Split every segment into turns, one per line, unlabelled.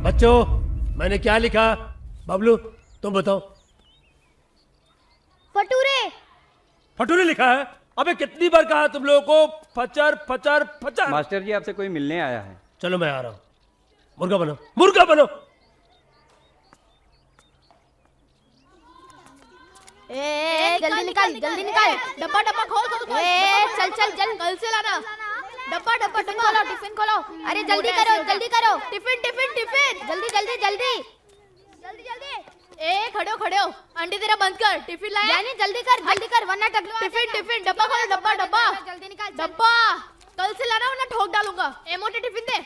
बच्चों, मैंने क्या लिखा? बबलू, तुम बताओ।
फटूरे।
फटूरे लिखा है? अबे कितनी बार कहा तुम लोगों को फचर फचर फचर।
मास्टर जी आपसे कोई मिलने आया है।
चलो मैं आ रहा हूँ। मुर्गा बनो, मुर्गा बनो।
जल्दी निकाल, जल्दी निकाल।
डब्बा डब्बा खोल खोल खोल।
चल चल चल,
कल से लाना। डब्बा डब्बा
टिफिन खोलो, टिफिन खोलो। अरे जल्दी करो, जल्दी करो।
Tiffin tiffin tiffin.
जल्दी जल्दी जल्दी
जल्दी जल्दी। खड़ो खड़ो, आंटी तेरा बंद कर। टिफिन लाया?
यानी जल्दी कर वरना टकलू।
टिफिन टिफिन, डब्बा खोलो, डब्बा डब्बा।
जल्दी निकाल।
डब्बा कल से लाना वरना ठोक डालूंगा। ए मोटे टिफिन दे।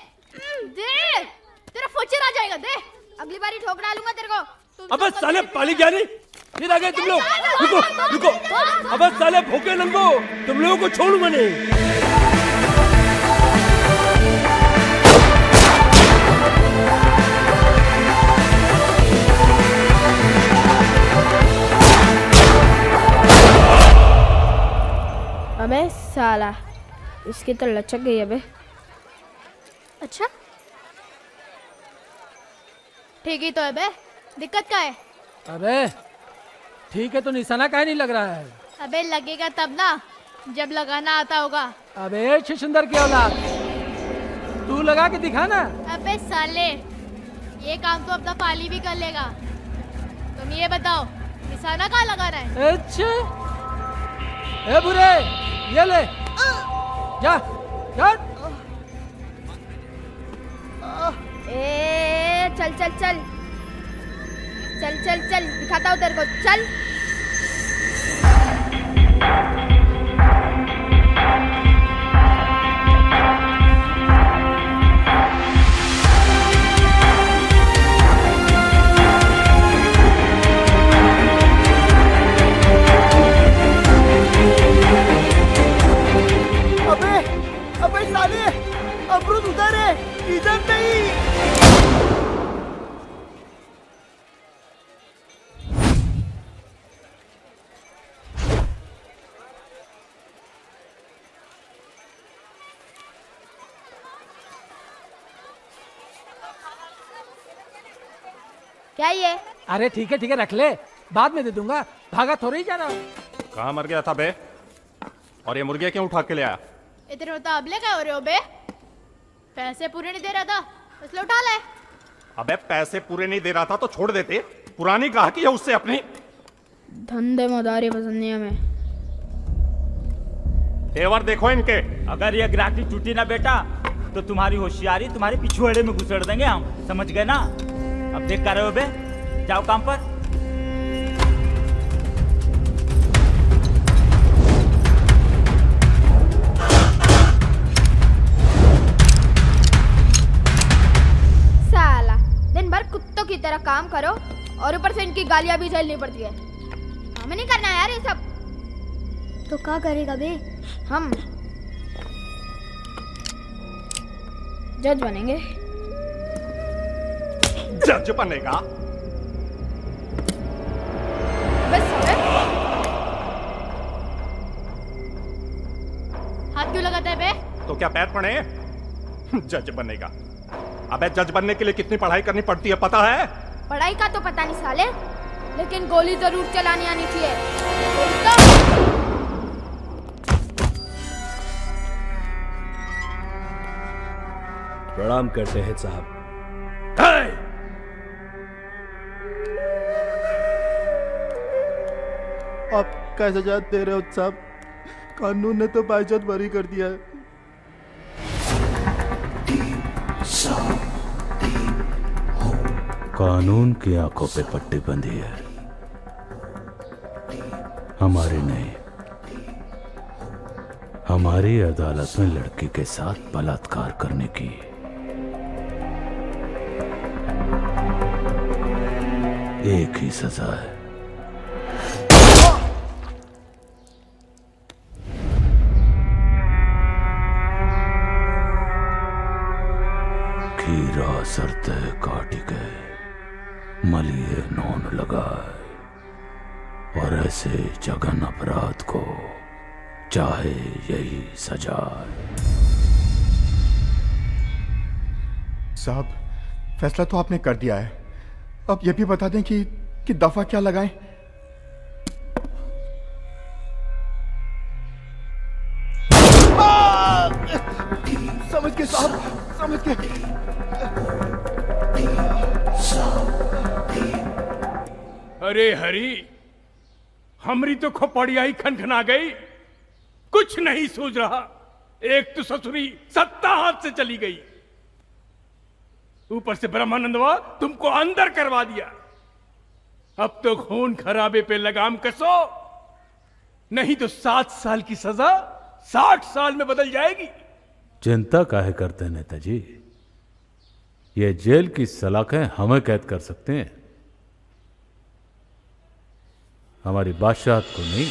दे, तेरा फचर आ जाएगा। दे,
अगली बारी ठोक डालूंगा तेरे को।
अबे साले पाली ज्ञानी, फिर आ गए तुम लोग। रुको रुको, अबे साले भूखे नंगो, तुम लोगों को छोड़ूंगा नहीं।
अबे साला, इसकी तो लचक गई अबे।
अच्छा ठीक ही तो है बे, दिक्कत क्या है?
अबे ठीक है तो निशाना काहे नहीं लग रहा है?
अबे लगेगा तब ना जब लगाना आता होगा।
अबे शिशुंदर की औलाद, तू लगा के दिखा ना।
अबे साले, ये काम तो अपना पाली भी कर लेगा। तुम ये बताओ निशाना कहाँ लगाना है?
अच्छा, ए बुरे, ये ले, जा जा।
चल चल चल चल चल चल, दिखाता हूँ तेरे को। चल
अबे अबे साले, अमरूद उधर है, इधर नहीं।
क्या ये?
अरे ठीक है रख ले, बाद में दे दूंगा, भागा थोड़ी जा रहा।
कहाँ मर गया था बे? और ये मुर्गे क्यों उठा के ले आया?
इतने होता अबले क्या हो रहे हो बे? पैसे पूरे नहीं दे रहा था इसलिए उठा ले।
अबे पैसे पूरे नहीं दे रहा था तो छोड़ देते, पुरानी गाहकी है उससे अपनी।
धंधे मदारी पसंद नहीं हमें।
तेवर देखो इनके।
अगर ये ग्राहकी टूटी ना बेटा तो तुम्हारी होशियारी तुम्हारे पिछुआड़े में घुसेड़ देंगे हम, समझ गए ना? अब देख कर रहे हो बे, जाओ काम पर।
साला, दिन भर कुत्तों की तरह काम करो और ऊपर से इनकी गालियां भी झेलनी पड़ती है। हमें नहीं करना यार ये सब।
तो क्या करेगा बे?
हम जज बनेंगे।
जज बनेगा?
बस
हाथ क्यों लगाता है बे?
तो क्या पैर पड़े? जज बनेगा? अबे जज बनने के लिए कितनी पढ़ाई करनी पड़ती है पता है?
पढ़ाई का तो पता नहीं साले, लेकिन गोली जरूर चलानी आनी चाहिए।
प्रणाम करते हैं साहब।
आप कैसे सजा दे रहे हो साहब? कानून ने तो बाइज्जत बरी कर दिया है।
कानून की आंखों पे पट्टी बंधी है, हमारी नहीं। हमारी अदालत में लड़की के साथ बलात्कार करने की एक ही सजा है। खीरा सरते काटिके मलिए नौन लगाए, और ऐसे जघन अपराध को चाहे यही सजाए।
साहब, फैसला तो आपने कर दिया है, अब ये भी बता दें कि दफा क्या लगाएं? समझ के साहब, समझ के।
अरे हरी, हमरी तो खोपड़िया ही खनखना गई, कुछ नहीं सूझ रहा। एक तो ससुरी सत्ता हाथ से चली गई, ऊपर से ब्रह्मानंदवा तुमको अंदर करवा दिया। अब तो खून खराबे पे लगाम कसो, नहीं तो 7 साल की सजा 60 साल में बदल जाएगी।
चिंता काहे करते हैं नेताजी, ये जेल की सलाखें हमें कैद कर सकते हैं, हमारी बादशाहत को नहीं।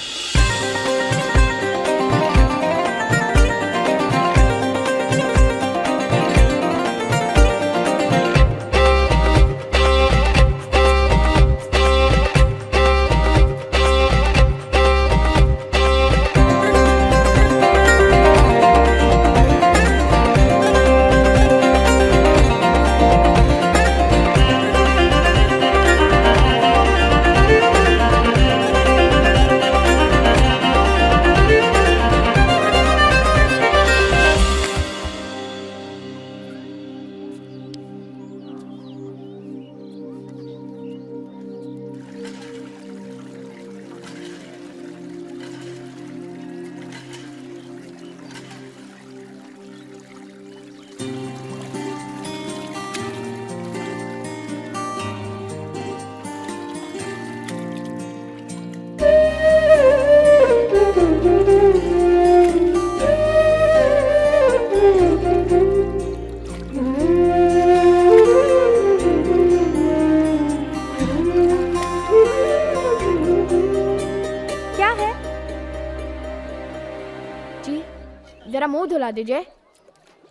जरा मुंह धुला दीजिए।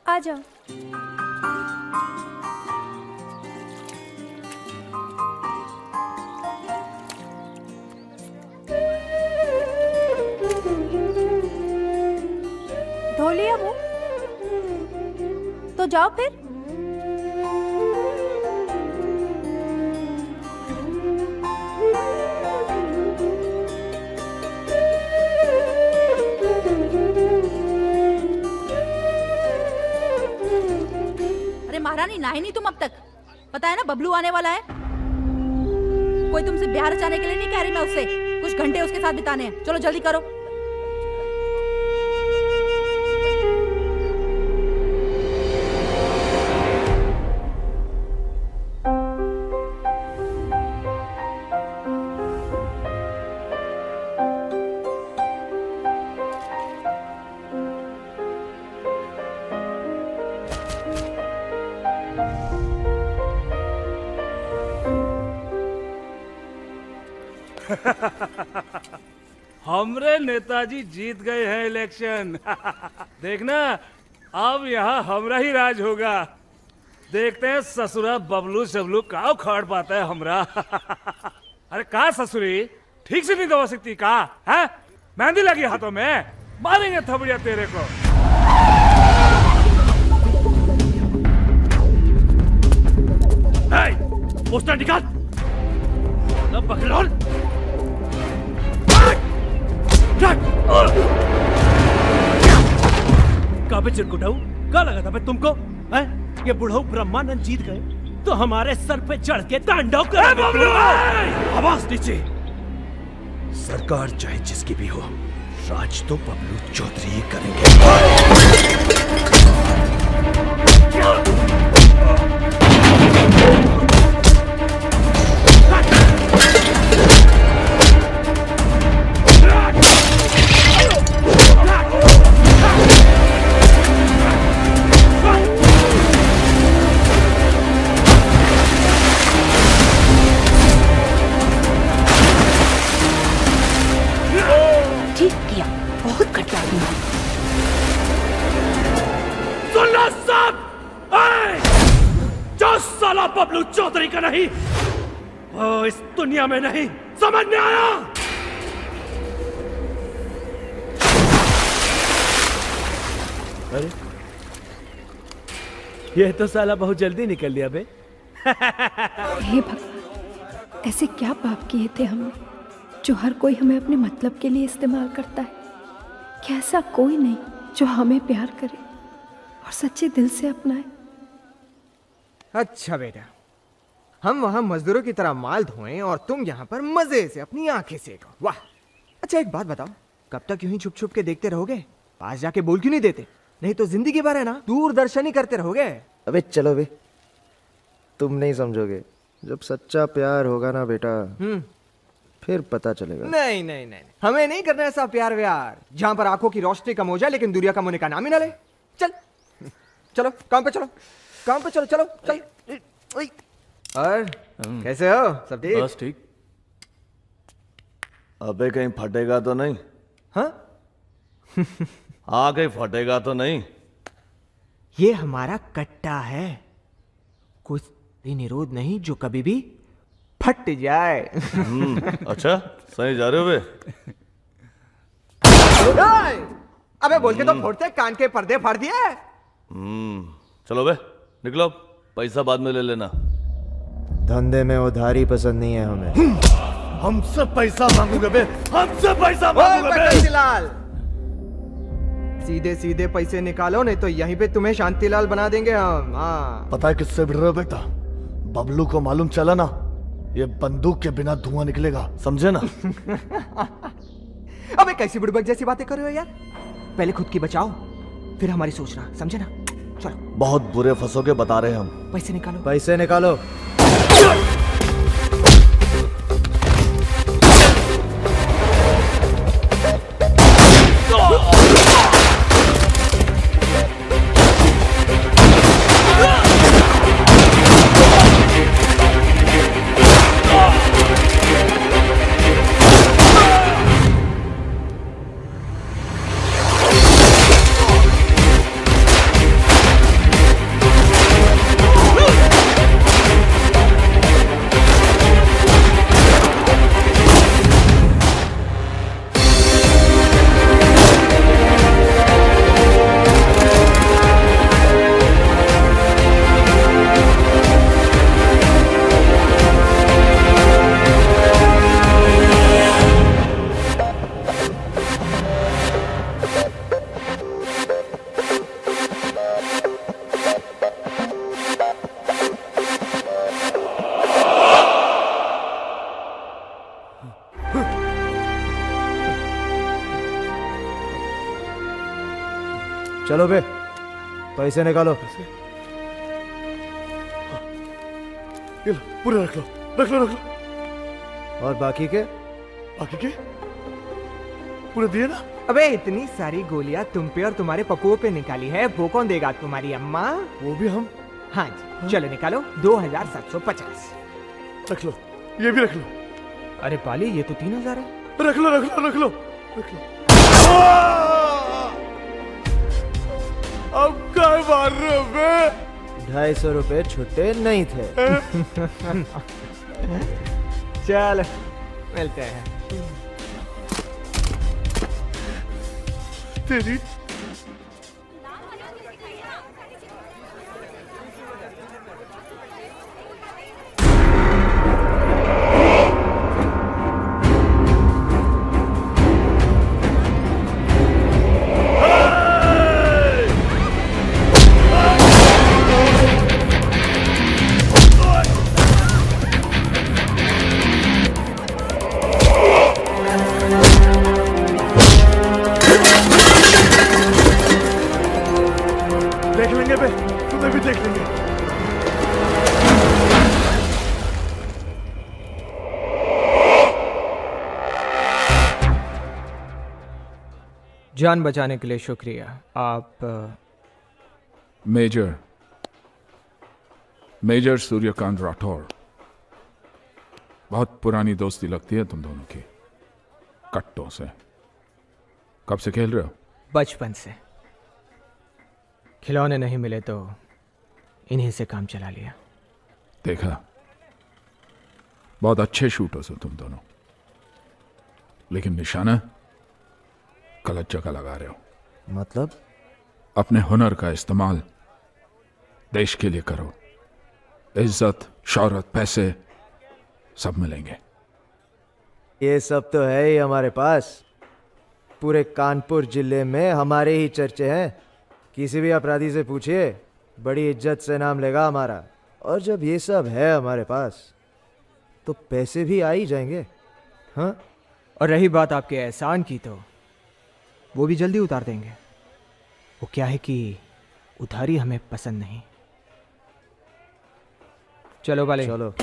आ जाओ। धो लिया मुंह? तो जाओ फिर।
महारानी नहाई नहीं तुम अब तक? पता है ना बबलू आने वाला है। कोई तुमसे ब्याह रचाने के लिए नहीं कह रही मैं उससे, कुछ घंटे उसके साथ बिताने हैं। चलो जल्दी करो।
हमरे नेताजी जीत गए हैं इलेक्शन। देखना अब यहाँ हमरा ही राज होगा। देखते हैं ससुरा बबलू शबलू का उखाड़ पाता है हमरा। अरे का ससुरी ठीक से नहीं दबा सकती का है? मेहंदी लगी हाथों में, मारेंगे थपड़िया तेरे को। पोस्टर निकाल बकलोल। काबे चिरकुटाऊ क्या लगा था बे तुमको? हैं? ये बुढ़ऊ ब्रह्मानंद जीत गए तो हमारे सर पे चढ़ के तांडव करेंगे। आवाज नीचे। सरकार चाहे जिसकी भी हो, राज तो बबलू चौधरी ही करेंगे। सुन लो सब!
बेटा बबलू चौधरी का नहीं, वो इस दुनिया में नहीं, समझ में आया?
अरे ये तो साला बहुत जल्दी निकल लिया बे।
हे भगवान, ऐसे क्या पाप किए थे हमने जो हर कोई हमें अपने मतलब के लिए इस्तेमाल करता है? क्या ऐसा कोई नहीं जो हमें प्यार करे और सच्चे दिल से अपनाए?
अच्छा बेटा, हम वहां मजदूरों की तरह माल धोएं और तुम यहाँ पर मजे से अपनी आंखें सेको। वाह। अच्छा एक बात बताओ, कब तक यूं ही छुप छुप के देखते रहोगे? पास जाके बोल क्यों नहीं देते? नहीं तो जिंदगी भर है ना दूरदर्शन ही करते रहोगे।
अबे चलो बे, तुम नहीं समझोगे। जब सच्चा प्यार होगा ना बेटा, फिर पता चलेगा।
नहीं नहीं नहीं, हमें नहीं करना ऐसा प्यार व्यार जहां पर आंखों की रोशनी कम हो जाए लेकिन दूरिया कम होने का नाम ही ना ले। चल चलो काम पे चलो, काम पे चलो, चलो चल। और कैसे हो? सब ठीक?
बस ठीक। अबे कहीं फटेगा तो नहीं?
हाँ
हाँ, कहीं फटेगा तो नहीं?
ये हमारा कट्टा है, कुछ निरोध नहीं जो कभी भी फट जाए।
अच्छा सही जा रहे हो बे?
अबे बोल के तो फोड़ते, कान के पर्दे फाड़ दिए।
चलो बे निकलो, पैसा बाद में ले लेना।
धंधे में उधारी पसंद नहीं है हमें।
हमसे पैसा मांगोगे बे? हमसे पैसा मांगोगे बे?
शांतिलाल, सीधे सीधे पैसे निकालो नहीं तो यहीं पे तुम्हें शांतिलाल बना देंगे हम। हाँ
पता है किससे भिड़ रहे हो बेटा? बबलू को मालूम चला ना, ये बंदूक के बिना धुआं निकलेगा, समझे ना?
अबे कैसी बुड़बक जैसी बातें कर रहे हो यार? पहले खुद की बचाओ, फिर हमारी सोचना, समझे ना? चलो।
बहुत बुरे फंसोगे बता रहे हम।
पैसे निकालो,
पैसे निकालो। चलो बे, पैसे निकालो।
ये लो, पूरे रख लो, रख लो, रख लो।
और बाकी के?
बाकी के पूरे दिए ना?
अबे इतनी सारी गोलियां तुम पे और तुम्हारे पप्पुओं पे निकाली है, वो कौन देगा? तुम्हारी अम्मा?
वो भी हम?
हाँ जी। चलो निकालो 2750।
रख लो, ये भी रख लो।
अरे पाली, ये तो 3000 है।
रख लो, रख लो, रख लो, रख लो। अब क्या मार रहे हो बे?
250 रुपए छुट्टे नहीं थे।
चल मिलते हैं।
तेरी देख लेंगे बे, तुम्हें भी देख लेंगे।
जान बचाने के लिए शुक्रिया। आप
मेजर सूर्यकांत राठौर। बहुत पुरानी दोस्ती लगती है तुम दोनों की, कट्टों से। कब से खेल रहे हो?
बचपन से। खिलौने नहीं मिले तो इन्हीं से काम चला लिया।
देखा, बहुत अच्छे शूटर्स हो तुम दोनों, लेकिन निशाना गलत जगह लगा रहे हो।
मतलब?
अपने हुनर का इस्तेमाल देश के लिए करो, इज्जत, शौहरत, पैसे सब मिलेंगे।
ये सब तो है ही हमारे पास। पूरे कानपुर जिले में हमारे ही चर्चे हैं। किसी भी अपराधी से पूछिए, बड़ी इज्जत से नाम लेगा हमारा। और जब ये सब है हमारे पास तो पैसे भी आ ही जाएंगे। हाँ,
और रही बात आपके एहसान की, तो वो भी जल्दी उतार देंगे। वो क्या है कि उधारी हमें पसंद नहीं। चलो वाले,
चलो।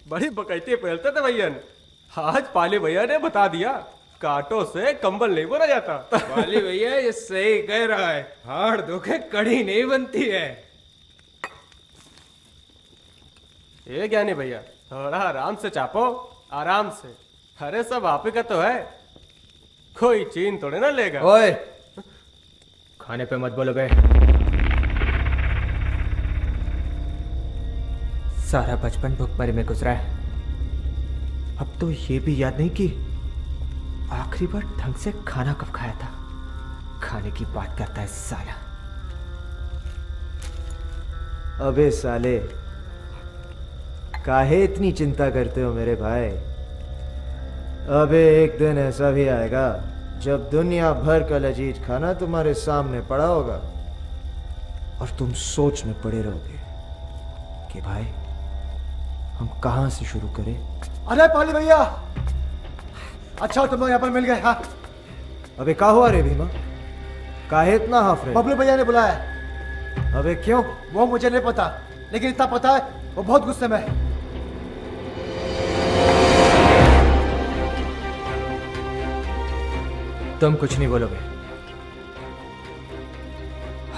बड़ी बकैती पहलते थे भैया। आज पाली भैया ने बता दिया, कांटों से कंबल नहीं बोला जाता।
पाली भैया ये सही कह रहा है, हाड़ धोखे कड़ी नहीं बनती है।
ये ज्ञानी भैया, थोड़ा आराम से चापो, आराम से। अरे सब आप ही का तो है, कोई चीन थोड़े ना लेगा।
ओए, खाने पे मत बोलो बे। सारा बचपन भुखमरी में गुजरा है। अब तो ये भी याद नहीं कि आखिरी बार ढंग से खाना कब खाया था। खाने की बात करता है साला।
अबे साले, काहे इतनी चिंता करते हो मेरे भाई? अबे एक दिन ऐसा भी आएगा जब दुनिया भर का लजीज खाना तुम्हारे सामने पड़ा होगा और तुम सोच में पड़े रहोगे कि भाई हम कहां से शुरू करें।
अरे पाली भैया, अच्छा तुम लोग यहाँ पर मिल गए। हाँ,
अबे का हुआ रे भीमा? काहे इतना हाफ रहे?
बबलू भैया ने बुलाया।
अबे क्यों?
वो मुझे नहीं पता, लेकिन इतना पता है वो बहुत गुस्से में है।
तुम कुछ नहीं बोलोगे,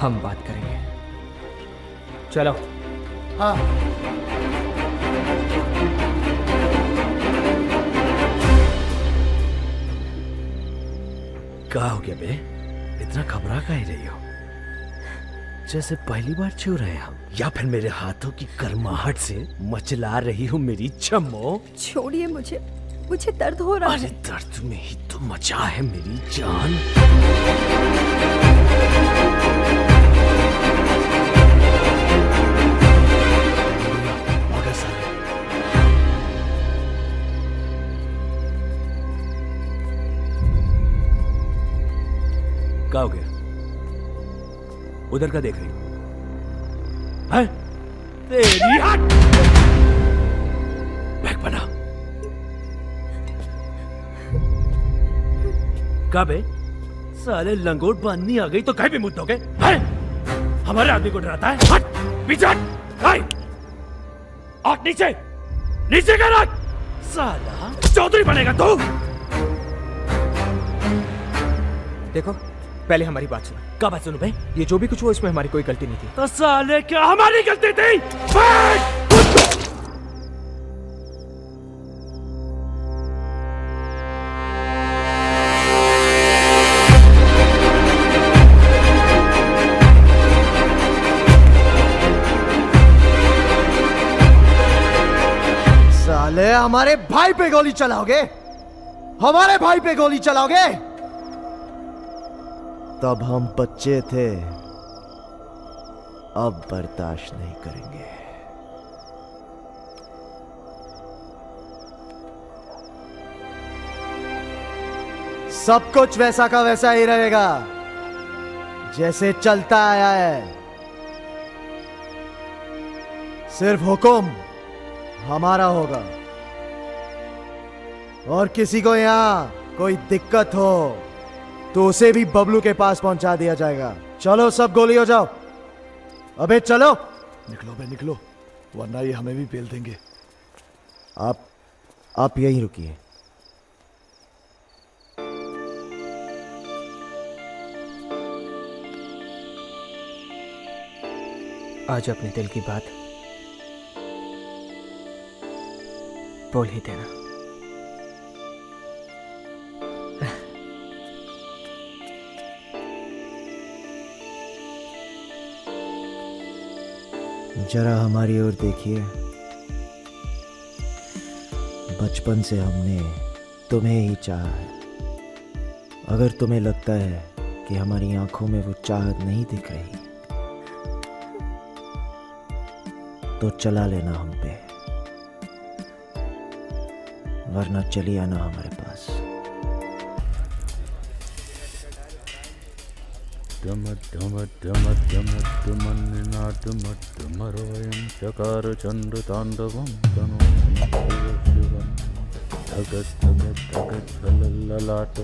हम बात करेंगे। चलो।
हाँ।
क्या हो गया बे? इतना घबरा काहे रही हो? जैसे पहली बार छू रहे हम, या फिर मेरे हाथों की गर्माहट से मचला रही हो मेरी चम्मो?
छोड़िए मुझे, मुझे दर्द हो रहा है।
अरे दर्द में ही तो मचा है मेरी जान।
क्या हो गया? उधर का देख रही हो? हैं? तेरी हट! बैग बना। क्या बे? साले लंगोट बांधनी आ गई तो कहीं भी मुद्दोगे? हैं? हमारे आदमी को डराता है? हट! पीछे हट! हट नीचे! नीचे कर हट! साला चौधरी बनेगा तू?
देखो, पहले हमारी बात सुनो।
क्या बात सुनो भाई?
ये जो भी कुछ हुआ इसमें हमारी कोई गलती नहीं थी।
तो साले क्या हमारी गलती थी?
साले हमारे भाई पे गोली चलाओगे? हमारे भाई पे गोली चलाओगे? तब हम बच्चे थे, अब बर्दाश्त नहीं करेंगे। सब कुछ वैसा का वैसा ही रहेगा जैसे चलता आया है। सिर्फ हुक्म हमारा होगा, और किसी को यहां कोई दिक्कत हो तो उसे भी बबलू के पास पहुंचा दिया जाएगा। चलो सब गोली हो जाओ, अबे चलो।
निकलो बे निकलो, वरना ये हमें भी पेल देंगे।
आप यहीं रुकिए।
आज अपने दिल की बात बोल ही देना।
जरा हमारी ओर देखिए। बचपन से हमने तुम्हें ही चाहा है। अगर तुम्हें लगता है कि हमारी आंखों में वो चाहत नहीं दिख रही तो चला लेना हम पे, वरना चली आना हमारे पास।
डम डम डम डम डमन्नाट मट्टमरोयं चकार चंद्र तांडवं तनो शिवं धगत धगत धगत ललाट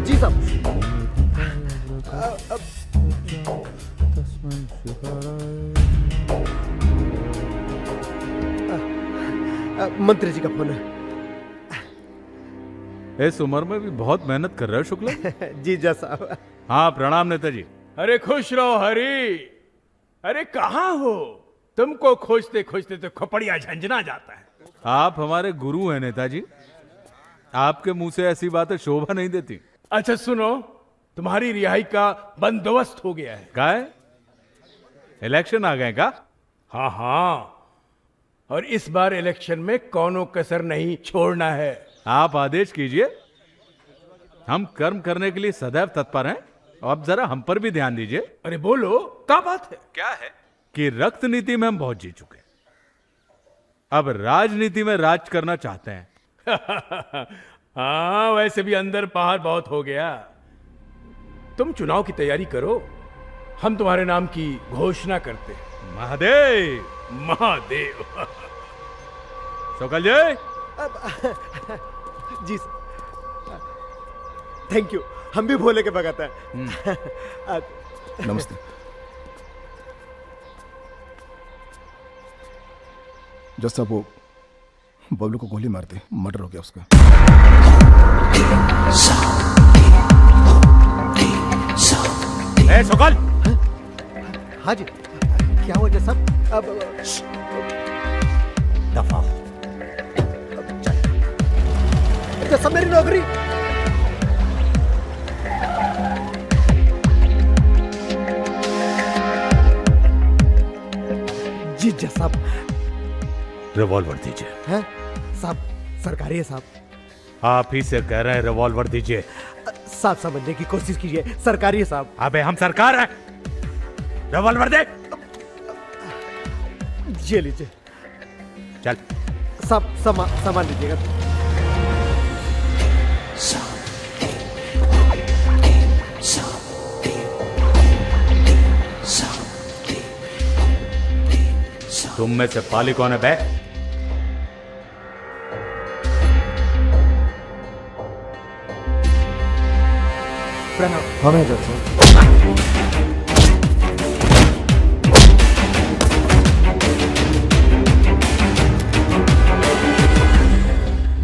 जी साहब। मंत्री जी का फोन है।
इस उम्र में भी बहुत मेहनत कर रहे हो शुक्ला।
जी जज साहब।
हाँ प्रणाम नेताजी।
अरे खुश रहो हरी। अरे कहाँ हो? तुमको खोजते खोजते तो खोपड़िया झंझना जाता है।
आप हमारे गुरु हैं नेताजी, आपके मुंह से ऐसी बातें शोभा नहीं देती।
अच्छा सुनो, तुम्हारी रिहाई का बंदोबस्त हो गया है।
क्या है? इलेक्शन आ गए का?
हाँ हाँ, और इस बार इलेक्शन में कौनो कसर नहीं छोड़ना है।
आप आदेश कीजिए, हम कर्म करने के लिए सदैव तत्पर हैं। अब जरा हम पर भी ध्यान दीजिए।
अरे बोलो, क्या बात है?
क्या है? कि रक्त नीति में हम बहुत जी चुके, अब राजनीति में राज करना चाहते हैं।
हाँ वैसे भी अंदर बाहर बहुत हो गया। तुम चुनाव की तैयारी करो, हम तुम्हारे नाम की घोषणा करते हैं।
महादेव
महादेव।
सोकल जी।
जी थैंक यू, हम भी भोले के भगत हैं।
नमस्ते। जज साहब वो बबलू को गोली मारते, मर्डर हो गया उसका।
ए सोकल।
हाँ जी, क्या हुआ जज साहब? अब
दफा
जज साहब मेरी नौकरी। जी जज साहब।
रिवॉल्वर दीजिए।
हैं साहब? सरकारी है साहब।
आप ही से कह रहे हैं, रिवॉल्वर दीजिए।
साहब समझने की कोशिश कीजिए, सरकारी है साहब।
अबे हम सरकार हैं, रिवॉल्वर दे।
ये लीजिए।
चल
साहब सामान लीजिएगा।
तुम में से पाली कौन है बे?
प्रणाम।
हमें जज साहब।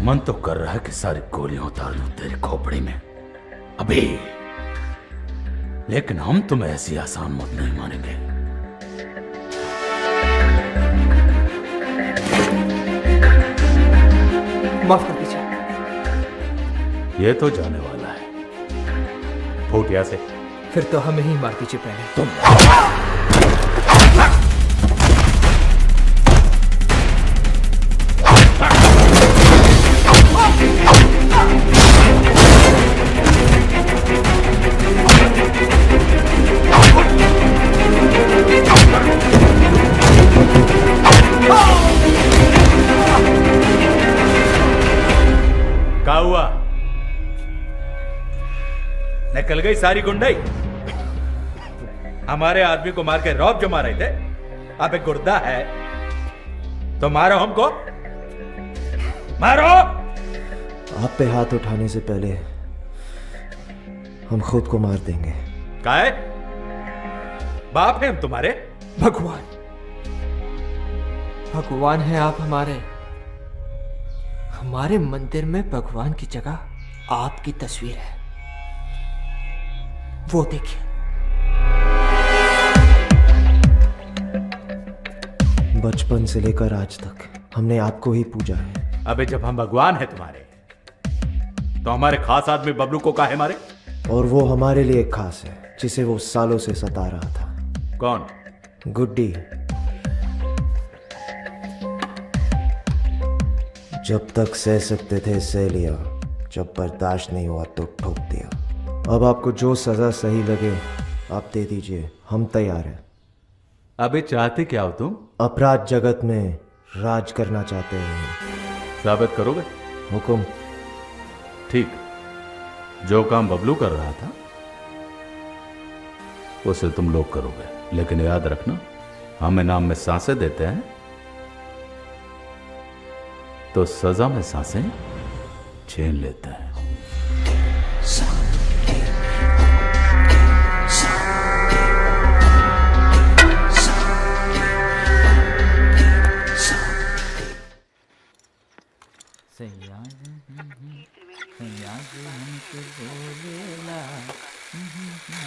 मन तो कर रहा है कि सारी गोलियां उतार दूं तेरी खोपड़ी में अभी, लेकिन हम तुम्हें ऐसी आसान मौत नहीं मानेंगे।
माफ कर दीजिए।
ये तो जाने वाला है। फूट यहाँ से।
फिर तो हमें ही मार दीजिए पहले। तुम
क्या हुआ? निकल गई सारी गुंडाई? हमारे आदमी को मार के रौब जमा रहे थे। अबे गुर्दा है तो मारो हमको, मारो।
आप पे हाथ उठाने से पहले हम खुद को मार देंगे।
क्या है? बाप है हम तुम्हारे?
भगवान, भगवान है आप हमारे। हमारे मंदिर में भगवान की जगह आपकी तस्वीर है, वो देखिए।
बचपन से लेकर आज तक हमने आपको ही पूजा है।
अबे जब हम भगवान है तुम्हारे तो हमारे खास आदमी बबलू को काहे मारे?
और वो हमारे लिए खास है, जिसे वो सालों से सता रहा था।
कौन?
गुड्डी। जब तक सह सकते थे सह लिया, जब बर्दाश्त नहीं हुआ तो ठोक दिया। अब आपको जो सजा सही लगे आप दे दीजिए, हम तैयार हैं।
अबे चाहते क्या हो तुम?
अपराध जगत में राज करना चाहते हैं।
साबित करोगे?
हुकुम।
ठीक, जो काम बबलू कर रहा था उसे तुम लोग करोगे, लेकिन याद रखना हम इनाम में सांसें देते हैं तो सजा में सांसें छीन लेते हैं।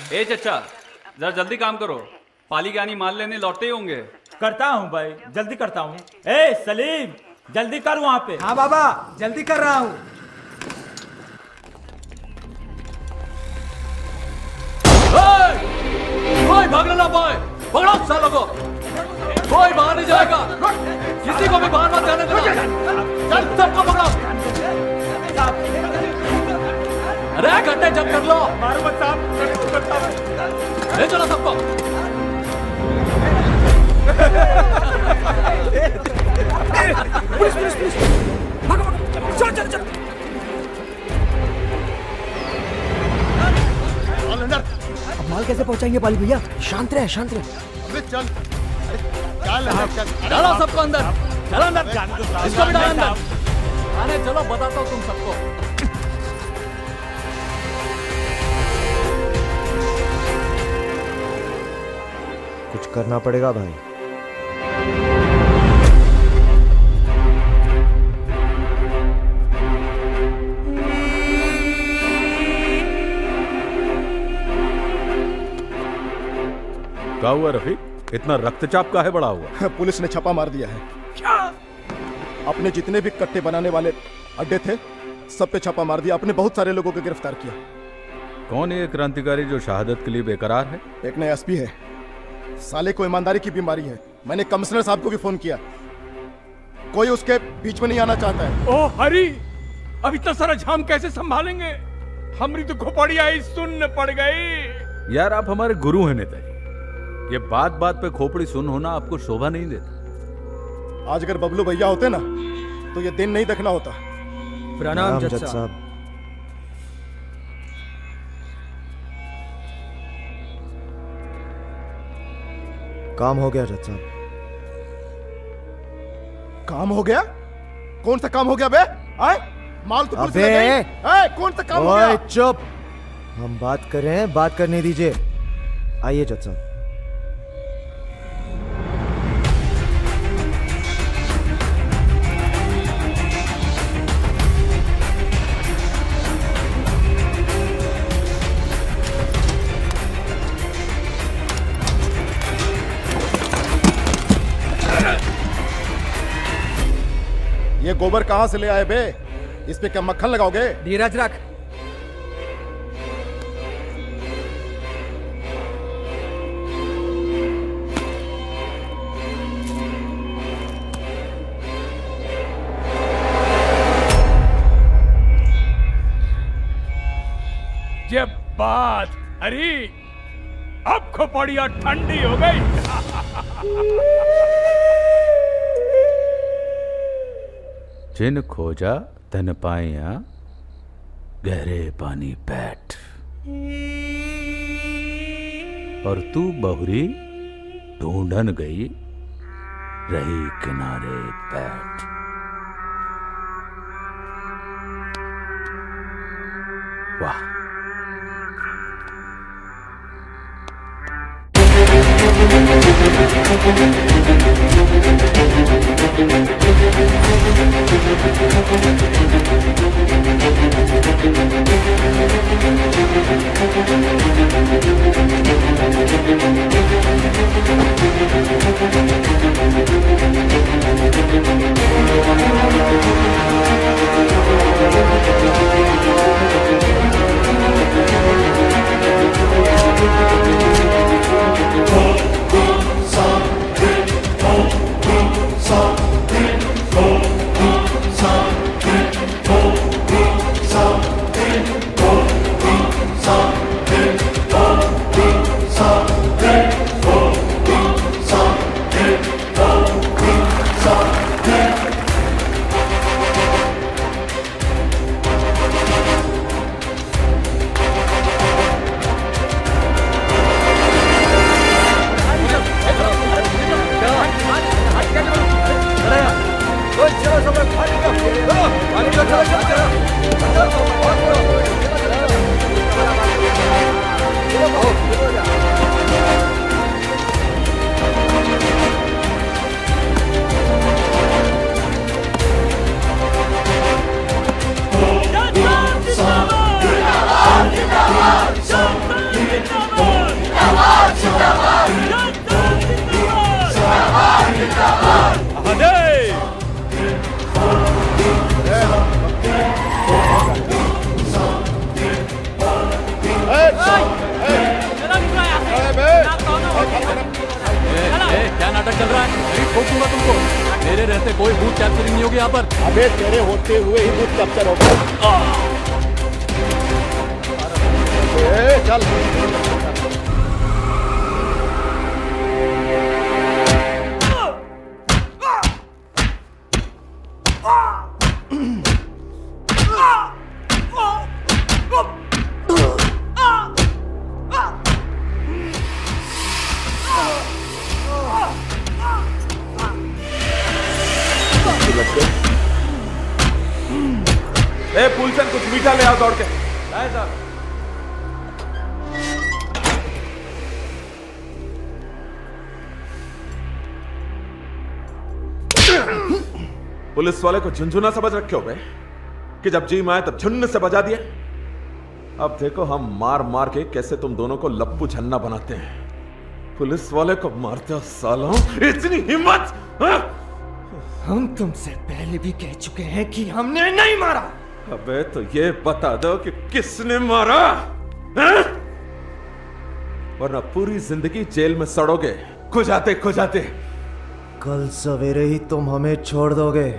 ए चचा, जरा जल्दी काम करो, पाली के आनी माल लेने लौटते ही होंगे।
करता हूँ भाई, जल्दी करता हूँ। ए सलीम, जल्दी कर वहां पे।
हाँ बाबा, जल्दी कर रहा हूँ।
कोई भागने ना पाए, पकड़ो सालों को। कोई बाहर नहीं जाएगा, किसी को भी बाहर मत जाने देना। चल सबको पकड़ो। अरे घंटे जब कर लो।
मारो मत साहब,
ले चलो सबको। पुलिस पुलिस पुलिस, भागो भागो, चल चल चल।
अब माल कैसे पहुंचाएंगे पाली भैया? शांत रहे, शांत रहे।
अबे चल, चल
डालो सबको अंदर, चलो अंदर, इसको भी डालो अंदर। अरे चलो बताता हूँ तुम सबको।
कुछ करना पड़ेगा भाई।
क्या हुआ रफीक? इतना रक्तचाप काहे बढ़ा हुआ?
पुलिस ने छापा मार दिया है।
क्या?
अपने जितने भी कट्टे बनाने वाले अड्डे थे सब पे छापा मार दिया। अपने बहुत सारे लोगों को गिरफ्तार किया।
कौन है ये क्रांतिकारी जो शहादत के लिए बेकरार है?
एक नया एसपी है, साले को ईमानदारी की बीमारी है। मैंने कमिश्नर साहब को भी फोन किया, कोई उसके बीच में नहीं आना चाहता है।
ओ हरी, अब इतना सारा झाम कैसे संभालेंगे? हमारी तो खोपड़िया ही सुन्न पड़ गई।
यार आप हमारे गुरु हैं नेताजी, ये बात बात पे खोपड़ी सुन होना आपको शोभा नहीं देता।
आज अगर बबलू भैया होते ना तो ये दिन नहीं देखना होता।
प्रणाम जज साहब।
काम हो गया जज साहब।
काम हो गया? कौन सा काम हो गया बे? आए? माल तो पुलिस ले गई। कौन सा काम हो गया?
चुप, हम बात कर रहे हैं, बात करने दीजिए। आइए जज साहब।
ये गोबर कहां से ले आए बे? इस पे क्या मक्खन लगाओगे?
धीरज रख।
जब बात हरी, अब खोपड़िया ठंडी हो गई।
जिन खोजा तन पाया, गहरे पानी बैठ। और तू बहुरी ढूंढन गई, रही किनारे बैठ। वाह,
क्या नाटक चल रहा है? ठोक दूंगा तुमको। मेरे रहते कोई बूथ कैप्चरिंग नहीं होगी यहाँ पर।
अबे तेरे होते हुए ही बूथ कैप्चर होगा। चल
फूलचंद, कुछ मीठा ले आओ दौड़ के।
लाए साहब।
पुलिस वाले को झुंझुना समझ रखे हो बे कि जब जी माए तब झुन्न से बजा दिया। अब देखो हम मार मार के कैसे तुम दोनों को लप्पू झन्ना बनाते हैं। पुलिस वाले को मारते हो सालों, इतनी हिम्मत?
हम तुमसे पहले भी कह चुके हैं कि हमने नहीं मारा।
अबे तो ये बता दो कि किसने मारा, हैं? वरना पूरी जिंदगी जेल में सड़ोगे खुजाते खुजाते।
कल सवेरे ही तुम हमें छोड़ दोगे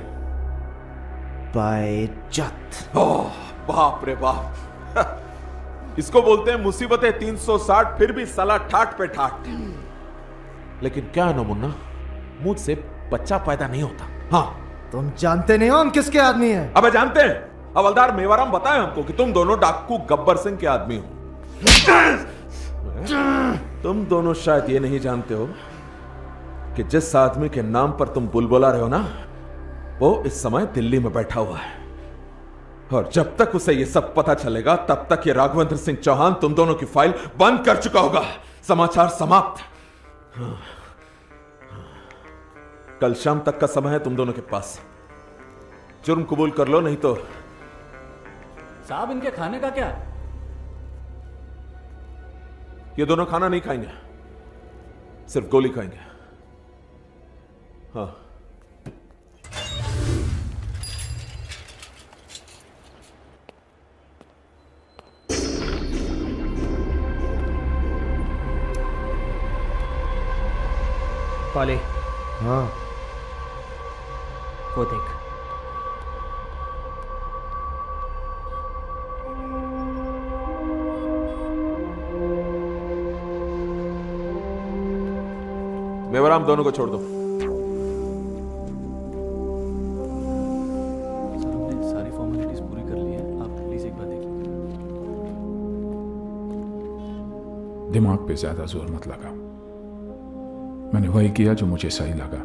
बाइज्जत।
ओह बाप रे बाप, इसको बोलते हैं मुसीबतें 360, फिर भी साला ठाट पे ठाट। लेकिन क्या ना मुन्ना, मुझसे बच्चा पैदा नहीं होता। हाँ,
तुम जानते नहीं हो हम किसके आदमी हैं?
अबे जानते हैं, हवलदार मेवाराम बताए हमको कि तुम दोनों डाकू गब्बर सिंह के आदमी हो। तुम दोनों शायद ये नहीं जानते हो कि जिस आदमी के नाम पर तुम बुलबुला रहे हो ना, वो इस समय दिल्ली में बैठा हुआ है। और जब तक उसे ये सब पता चलेगा तब तक ये राघवेंद्र सिंह चौहान तुम दोनों की फाइल बंद कर चुका होगा। समाचार समाप्त। कल शाम तक का समय है तुम दोनों के पास। जुर्म कबूल कर लो, नहीं तो।
साहब, इनके खाने का क्या?
ये दोनों खाना नहीं खाएंगे, सिर्फ गोली खाएंगे। हाँ,
पाले। हाँ, वो देख।
मेवराम, दोनों को छोड़ दो।
सर, हमने सारी फॉर्मेलिटीज पूरी कर ली है, आप प्लीज एक बार देखिए।
दिमाग पे ज्यादा जोर मत लगा। मैंने वही किया जो मुझे सही लगा।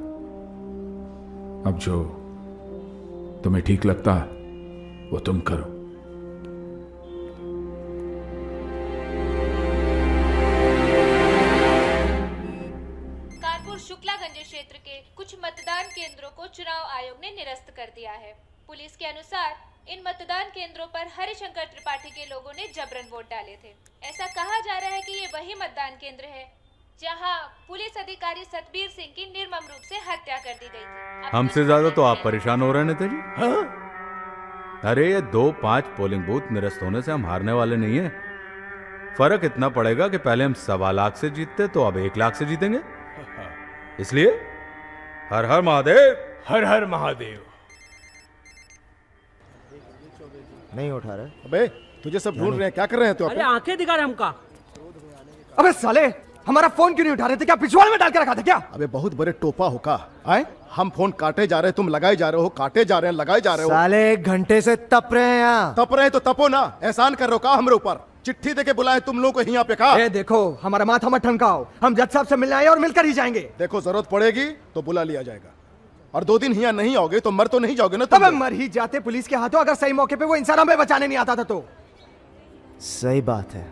अब जो तुम्हें ठीक लगता है वो तुम करो।
कानपुर शुक्लागंज क्षेत्र के कुछ मतदान केंद्रों को चुनाव आयोग ने निरस्त कर दिया है। पुलिस के अनुसार इन मतदान केंद्रों पर हरिशंकर त्रिपाठी के लोगों ने जबरन वोट डाले थे। ऐसा कहा जा रहा है कि ये वही मतदान केंद्र है जहां पुलिस अधिकारी सतबीर सिंह की निर्मम रूप से हत्या कर दी गई थी।
हमसे ज्यादा तो आप परेशान हो रहे हैं नेताजी। हाँ? अरे ये 2-5 पोलिंग बूथ निरस्त होने से हम हारने वाले नहीं है। फर्क इतना पड़ेगा कि पहले हम 1.25 लाख से जीतते तो अब 1 लाख से जीतेंगे। इसलिए हर हर महादेव।
हर हर महादेव।
नहीं उठा रहे।
अबे तुझे सब ढूंढ रहे हैं, क्या कर रहे हैं तू?
अरे आंखें दिखा रहे हमका। अबे साले, हमारा फोन क्यों नहीं उठा रहे थे? क्या पिछवाड़े में डाल के रखा था क्या?
अबे बहुत बड़े टोपा हो का आए? हम फोन काटे जा रहे हैं, तुम लगाए जा रहे हो, काटे जा रहे हैं, लगाए जा रहे हो।
साले 1 घंटे से तप रहे हैं यहाँ।
तप रहे तो तपो ना, एहसान कर रहे हो का हमरे ऊपर? चिट्ठी देके बुलाए तुम लोगों को यहाँ पे का?
ए देखो, हमारा माथा मत ठनकाओ, हम जज साहब से मिलने आए और मिलकर ही जाएंगे।
देखो जरूरत पड़ेगी तो बुला लिया जाएगा, और 2 दिन यहाँ नहीं आओगे तो मर तो नहीं जाओगे ना तुम?
अबे मर ही जाते पुलिस के हाथों, अगर सही मौके पे वो इंसान हमें बचाने नहीं आता था तो।
सही बात है,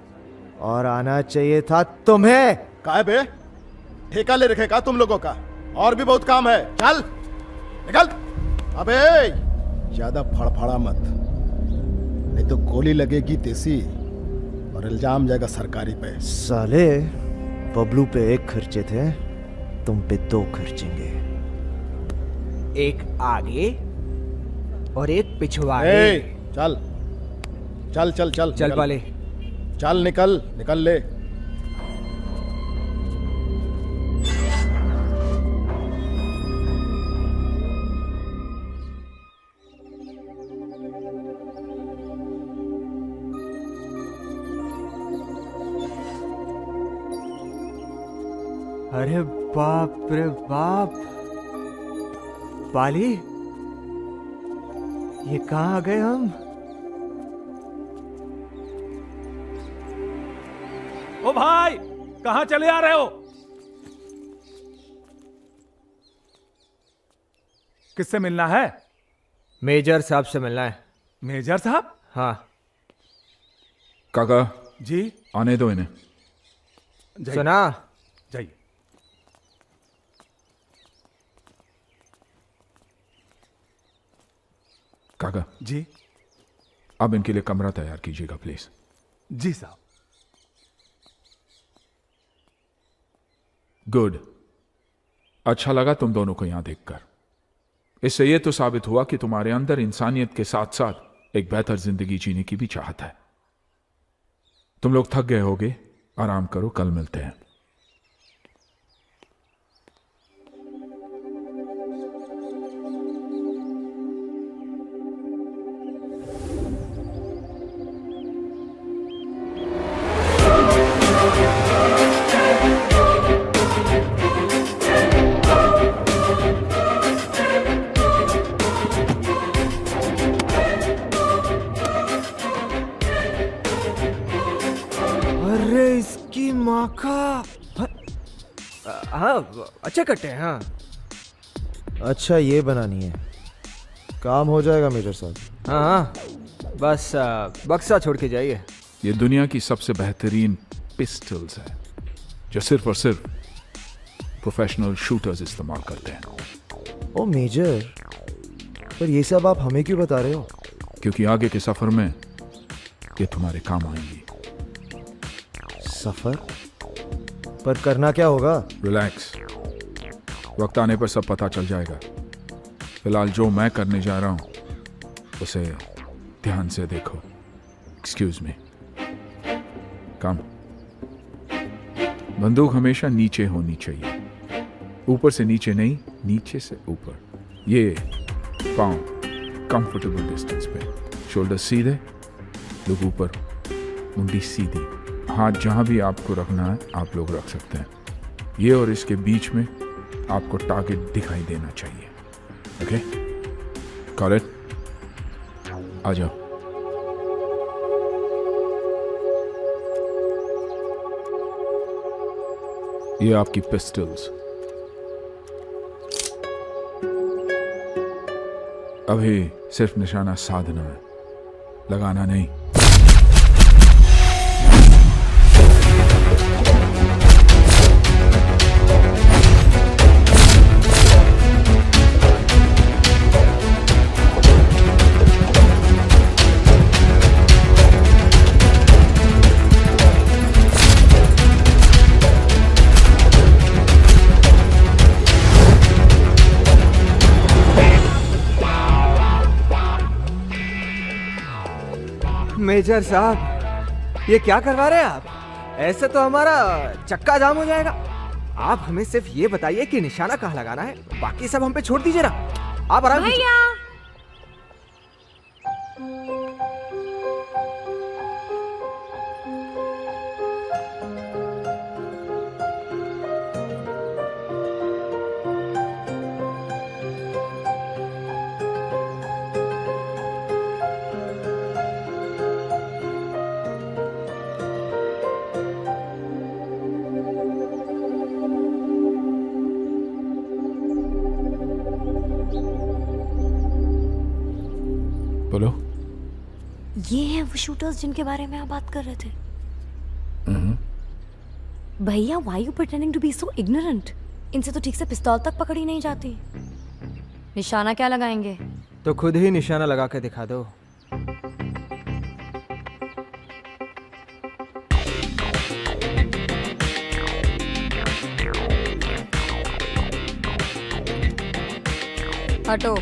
और आना चाहिए था तुम्हें।
काहे बे, ठेका ले रखेगा तुम लोगों का? और भी बहुत काम है, चल निकल। अबे ज्यादा फड़फड़ा मत, नहीं तो गोली लगेगी देसी और इल्जाम जाएगा सरकारी पे।
साले बबलू पे 1 खर्चे थे, तुम पे 2 खर्चेंगे।
एक आगे और एक पिछवाड़े।
चल चल चल चल
चल पाले,
चल निकल निकल ले।
अरे बाप रे बाप, पाली ये कहाँ आ गए हम?
ओ भाई, कहाँ चले आ रहे हो? किससे मिलना है?
मेजर साहब से मिलना है।
मेजर साहब?
हाँ।
काका
जी,
आने दो इन्हें।
सुना?
जाइए।
काका
जी,
अब इनके लिए कमरा तैयार कीजिएगा प्लीज।
जी साहब।
गुड, अच्छा लगा तुम दोनों को यहां देखकर। इससे यह तो साबित हुआ कि तुम्हारे अंदर इंसानियत के साथ साथ एक बेहतर जिंदगी जीने की भी चाहत है। तुम लोग थक गए होगे, आराम करो, कल मिलते हैं।
अरे इसकी माँ का। हाँ अच्छे कट्टे हैं। हाँ
अच्छा ये बनानी है, काम हो जाएगा मेजर साहब।
हाँ हाँ, बस बक्सा छोड़ के जाइए।
ये दुनिया की सबसे बेहतरीन पिस्टल्स है जो सिर्फ और सिर्फ प्रोफेशनल शूटर्स इस्तेमाल करते हैं।
ओ मेजर, पर ये सब आप हमें क्यों बता रहे हो?
क्योंकि आगे के सफर में ये तुम्हारे काम आएंगी।
सफर? पर करना क्या होगा?
रिलैक्स, वक्त आने पर सब पता चल जाएगा। फिलहाल जो मैं करने जा रहा हूं उसे ध्यान से देखो। Excuse me. कम। बंदूक हमेशा नीचे होनी चाहिए, ऊपर से नीचे नहीं, नीचे से ऊपर। ये पाँव कंफर्टेबल डिस्टेंस पे, शोल्डर सीधे, लोग ऊपर, मुंडी सीधी। हाथ जहां भी आपको रखना है आप लोग रख सकते हैं। ये और इसके बीच में आपको टारगेट दिखाई देना चाहिए। Okay, got it? आ जाओ। ये आपकी पिस्टल्स। अभी सिर्फ निशाना साधना है, लगाना नहीं।
मेजर साहब, ये क्या करवा रहे हैं आप? ऐसे तो हमारा चक्का जाम हो जाएगा। आप हमें सिर्फ ये बताइए कि निशाना कहाँ लगाना है, बाकी सब हम पे छोड़ दीजिए ना। आप आराम कीजिए। बोलो।
ये हैं वो शूटर्स जिनके बारे में आप बात कर रहे थे। भैया, why you pretending to be so ignorant? इनसे तो ठीक से पिस्तौल तक पकड़ी नहीं जाती। निशाना क्या लगाएंगे?
तो खुद ही निशाना लगा के दिखा दो।
हटो।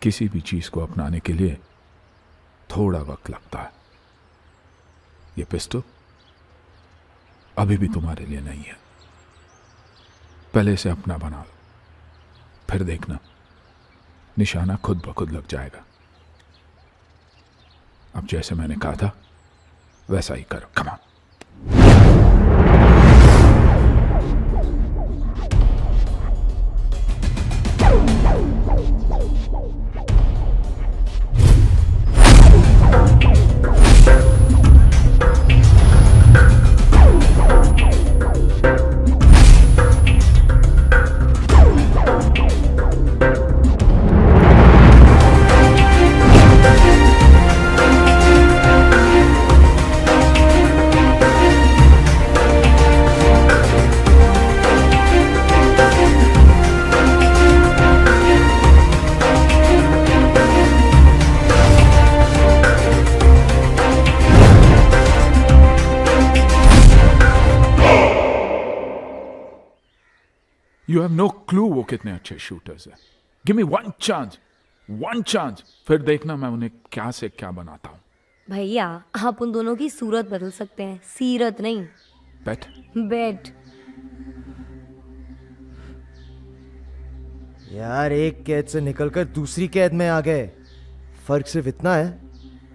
किसी भी चीज को अपनाने के लिए थोड़ा वक्त लगता है। ये पिस्टल अभी भी तुम्हारे लिए नहीं है। पहले इसे अपना बना लो, फिर देखना निशाना खुद ब खुद लग जाएगा। अब जैसे मैंने कहा था वैसा ही करो। Come on. You have no clue वो कितने अच्छे शूटर्स हैं। Give me one chance, फिर देखना मैं उन्हें क्या से क्या बनाता हूँ।
भैया, आप उन दोनों की सूरत बदल सकते हैं, सीरत नहीं। बेट।
यार, एक कैद से निकलकर दूसरी कैद में आ गए। फर्क सिर्फ इतना है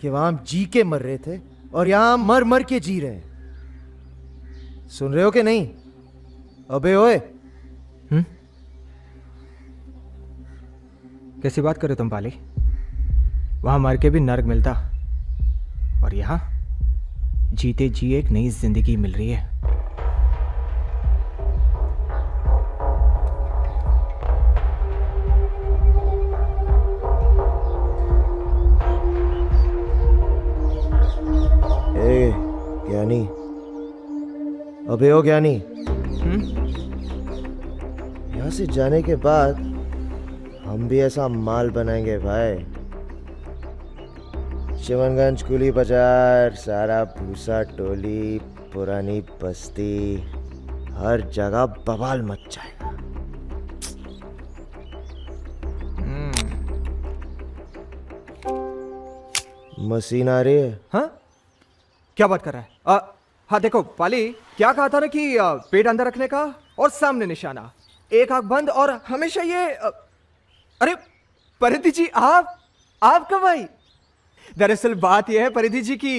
कि वहां हम जी के मर रहे थे और यहां हम मर मर के जी रहे हैं। सुन रहे हो कि नहीं? अबे ओए।
कैसी बात करे तुम पाली? वहां मर के भी नर्क मिलता और यहां जीते जी एक नई जिंदगी मिल रही है।
ज्ञानी, अबे ओ ज्ञानी, यहाँ से जाने के बाद हम भी ऐसा माल बनाएंगे भाई। चिमनगंज कुली बाजार, सारा भूसा टोली, पुरानी बस्ती, हर जगह बवाल मच जाएगा। मशीन आ रही है।
हाँ, क्या बात कर रहा है? हाँ देखो पाली, क्या कहा था ना कि पेट अंदर रखने का और सामने निशाना, एक आंख बंद और हमेशा ये अरे परिधि जी, आप कब आई? दरअसल बात यह है परिधि जी की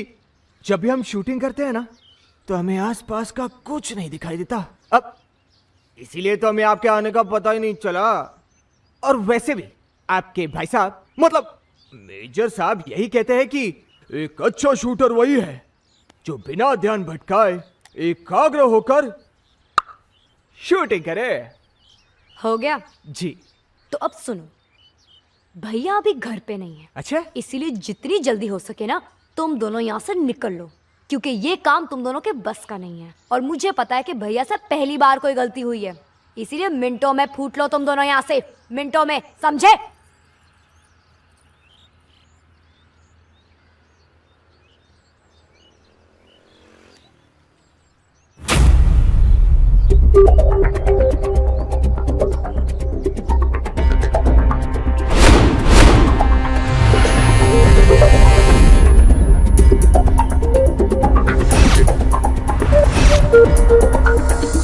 जब भी हम शूटिंग करते हैं ना तो हमें आसपास का कुछ नहीं दिखाई देता, अब इसीलिए तो हमें आपके आने का पता ही नहीं चला। और वैसे भी आपके भाई साहब मतलब मेजर साहब यही कहते हैं कि एक अच्छा शूटर वही है जो बिना ध्यान भटकाए एकाग्र होकर शूटिंग करे।
हो गया
जी।
तो अब सुनो, भैया अभी घर पे नहीं है।
अच्छा,
इसीलिए जितनी जल्दी हो सके ना तुम दोनों यहाँ से निकल लो, क्योंकि ये काम तुम दोनों के बस का नहीं है। और मुझे पता है कि भैया से पहली बार कोई गलती हुई है, इसीलिए मिनटों में फूट लो तुम दोनों यहाँ से, मिनटों में, समझे?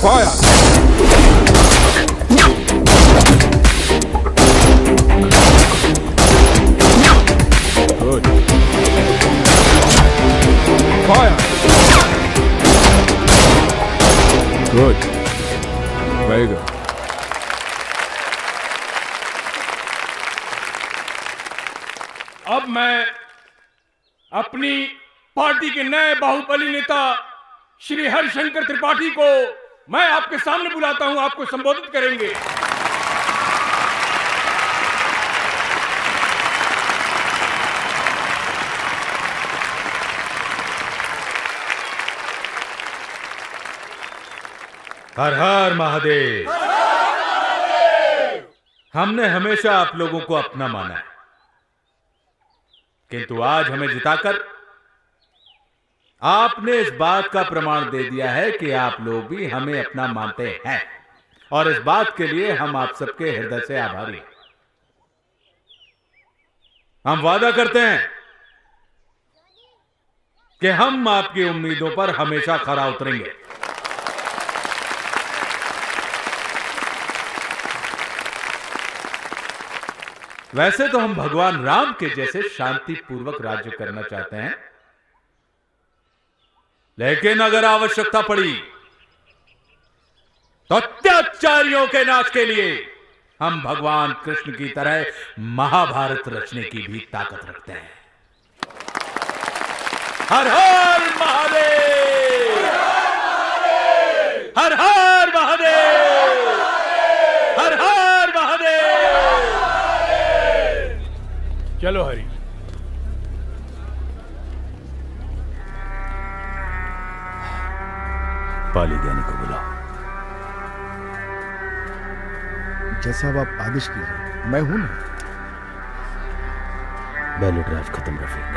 Fire! Good. Fire! Good. Very good.
अब मैं अपनी पार्टी के नए बाहुबली नेता श्री हरिशंकर त्रिपाठी को मैं आपके सामने बुलाता हूं, आपको संबोधित करेंगे।
हर हर महादेव। हमने हमेशा आप लोगों को अपना माना है, किंतु आज हमें जिताकर आपने इस बात का प्रमाण दे दिया है कि आप लोग भी हमें अपना मानते हैं, और इस बात के लिए हम आप सबके हृदय से आभारी हैं। हम वादा करते हैं कि हम आपकी उम्मीदों पर हमेशा खरा उतरेंगे। वैसे तो हम भगवान राम के जैसे शांतिपूर्वक राज्य करना चाहते हैं, लेकिन अगर आवश्यकता पड़ी तो अत्याचारियों के नाश के लिए हम भगवान कृष्ण की तरह महाभारत रचने की भी ताकत रखते हैं। हर हर महादेव, हर हर महादेव, हर हर महादेव।
चलो हरी।
पाली ज्ञानी को बुलाओ।
जैसा अब आप आदेश कीजिए, मैं हूं ना।
बैलो ड्राइव खत्म रफीक,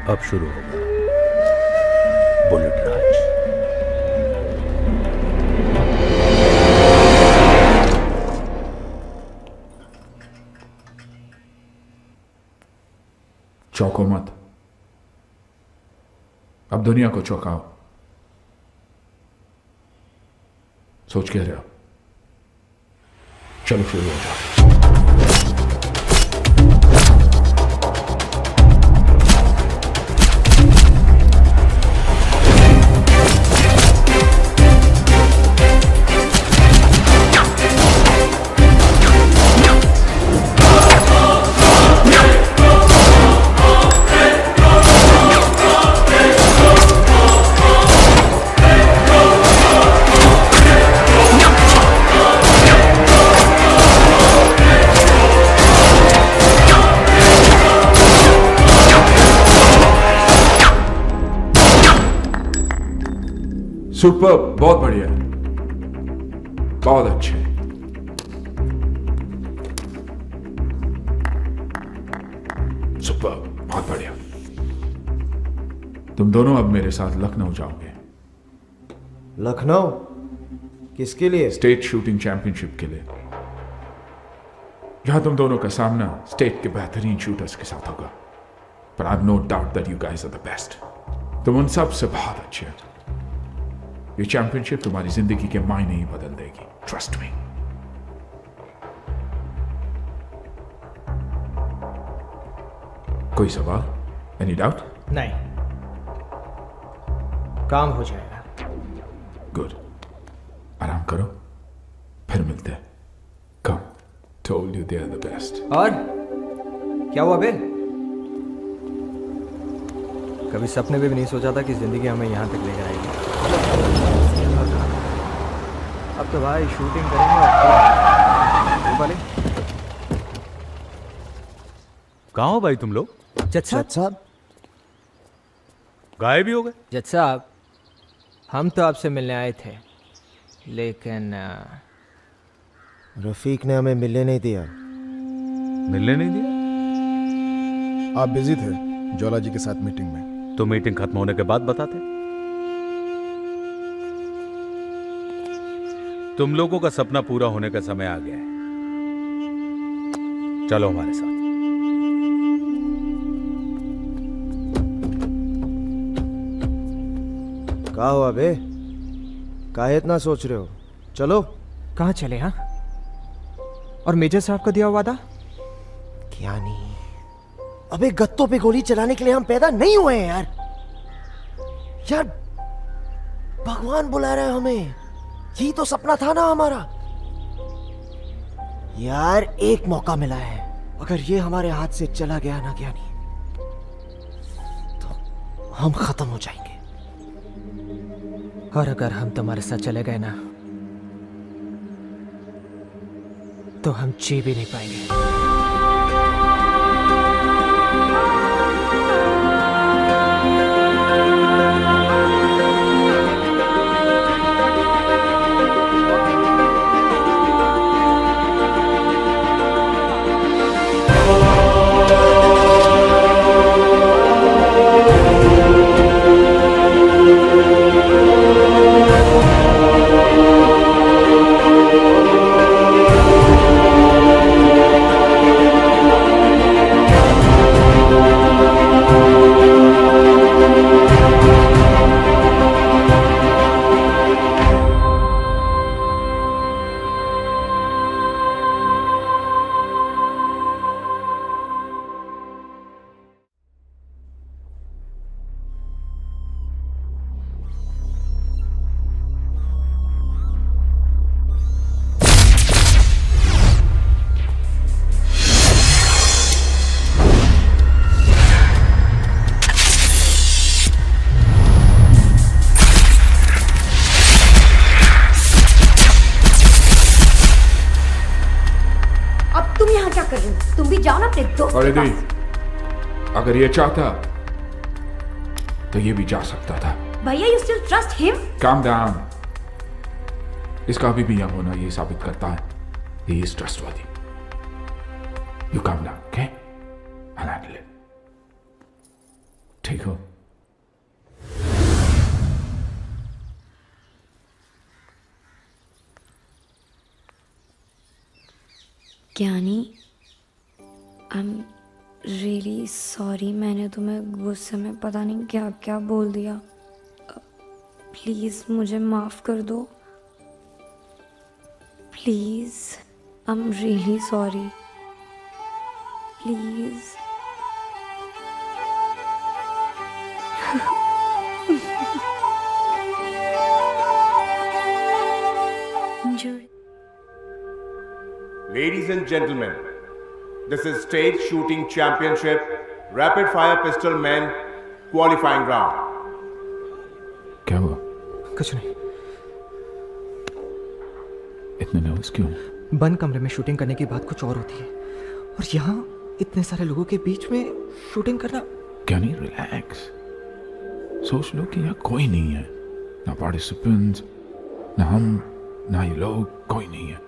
अब शुरू होगा बुलेट राज।
चौंको मत, अब दुनिया को चौंकाओ। सोच के रहे हो, चलो शुरू हो जाओ। सुपर, बहुत बढ़िया, बहुत अच्छे। सुपर, बहुत बढ़िया। तुम दोनों अब मेरे साथ लखनऊ जाओगे।
लखनऊ किसके लिए?
स्टेट शूटिंग चैंपियनशिप के लिए, जहां तुम दोनों का सामना स्टेट के बेहतरीन शूटर्स के साथ होगा। पर I have no doubt that you guys are the best. तुम उन सब से बहुत अच्छे हो। ये चैंपियनशिप तुम्हारी जिंदगी के मायने ही बदल देगी, ट्रस्ट मी। कोई सवाल? Any doubt?
नहीं, काम हो जाएगा।
गुड, आराम करो, फिर मिलते हैं। Come, told you they are the best.
और क्या हुआ बे? कभी सपने में भी नहीं सोचा था कि जिंदगी हमें यहाँ तक लेकर आएगी। अब तो भाई शूटिंग करेंगे और
कहाँ हो भाई तुम लोग?
जज साहब
गायब भी हो गए?
जज साहब, हम तो आपसे मिलने आए थे, लेकिन
रफीक ने हमें मिलने नहीं दिया।
मिलने नहीं दिया?
आप बिजी थे ज्वाला जी के साथ मीटिंग में।
तो मीटिंग खत्म होने के बाद बताते। तुम लोगों का सपना पूरा होने का समय आ गया है, चलो हमारे साथ।
कहा हुआ बे? काहे इतना सोच रहे हो? चलो।
कहाँ चले? हाँ, और मेजर साहब का दिया हुआ वादा?
क्या नहीं, अबे गत्तों पे गोली चलाने के लिए हम पैदा नहीं हुए हैं यार। यार भगवान बुला रहा है हमें, यही तो सपना था ना हमारा। यार एक मौका मिला है, अगर ये हमारे हाथ से चला गया ना ज्ञानी, तो हम खत्म हो जाएंगे।
और अगर हम तुम्हारे साथ चले गए ना, तो हम जी भी नहीं पाएंगे।
अरे नहीं, अगर ये चाहता तो ये भी जा सकता था।
भैया, you still trust him?
Calm down. इसका अभी भी यहाँ होना ये साबित करता है he is trustworthy. You calm down, okay? I'll handle it. ठीक हो?
ज्ञानी, I'm really sorry, मैंने तुम्हें गुस्से में पता नहीं क्या क्या बोल दिया। प्लीज़ मुझे माफ़ कर दो, please. I'm really sorry, please.
Ladies and gentlemen, this is State Shooting Championship Rapid Fire Pistol Men Qualifying Round.
क्या हुआ?
कुछ नहीं।
इतने नर्वस क्यों?
बंद कमरे में शूटिंग करने की बात कुछ और होती है, और यहाँ इतने सारे लोगों के बीच में शूटिंग करना।
क्या नहीं, रिलैक्स, सोच लो कि यहाँ कोई नहीं है ना पार्टिसिपेंट्स, ना हम, ना ये लोग, कोई नहीं है.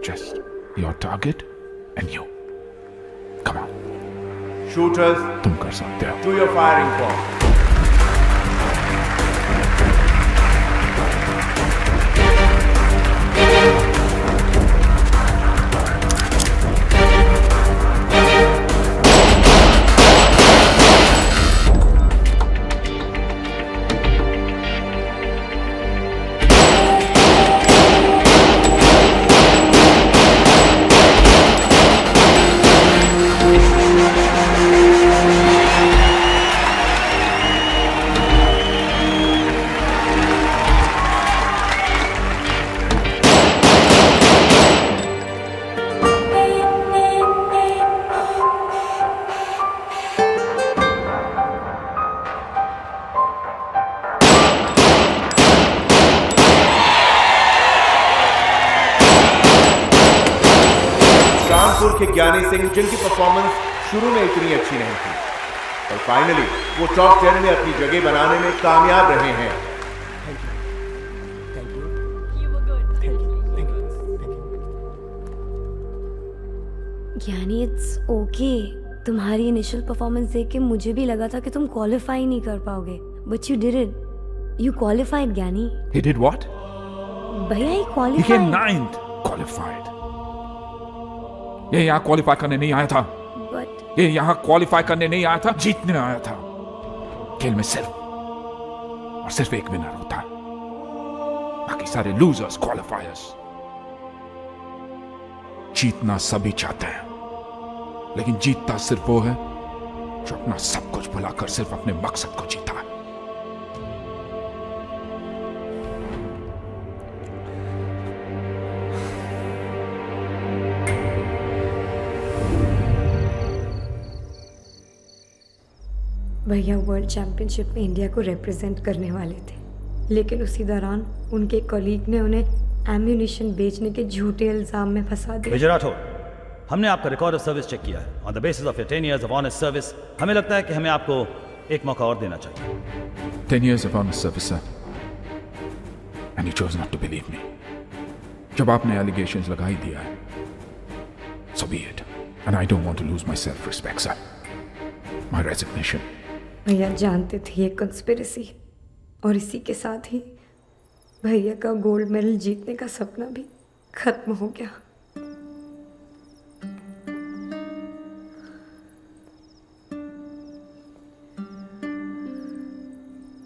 Just your target and you. Come on.
Shooters,
तुम कर सकते हो.
do your firing form. Kanpur के ज्ञानी सिंह, जिनकी परफॉर्मेंस शुरू में इतनी अच्छी नहीं थी, और फाइनली वो टॉप 10 में अपनी जगह बनाने में कामयाब रहे हैं.
ज्ञानी, इट्स ओके. तुम्हारी इनिशियल परफॉर्मेंस देख के मुझे भी लगा था कि तुम क्वालिफाई नहीं कर पाओगे, but you did it. You qualified ज्ञानी.
He did what?
भैया ही
He came
qualified.
9th. Qualified. ये यहाँ क्वालिफाई करने नहीं आया था.
बट
ये यहाँ क्वालिफाई करने नहीं आया था, जीतने आया था. खेल में सिर्फ एक विनर होता है. बाकी सारे लूजर्स, क्वालिफायर्स. जीतना सभी चाहते हैं, लेकिन जीतता सिर्फ वो है जो अपना सब कुछ भुलाकर सिर्फ अपने मकसद को जीता है.
भैया वर्ल्ड चैंपियनशिप में इंडिया को रिप्रेजेंट करने वाले थे, लेकिन उसी दौरान उनके कलीग ने उन्हें एम्यूनिशन बेचने के झूठे इल्जाम में फंसा दिया.
विजय राठौर, हमने आपका रिकॉर्ड ऑफ सर्विस चेक किया है. On the basis of your 10 years of honest service, हमें लगता है कि हमें आपको एक मौका और देना चाहिए.
10 years of honest service, sir. And you chose not to believe me. जब आपने allegations लगा ही दिया है, so be it. And I don't want to lose my self-respect, sir. My resignation.
भैया जानते थे ये कंस्पिरेसी, और इसी के साथ ही भैया का गोल्ड मेडल जीतने का सपना भी खत्म हो गया.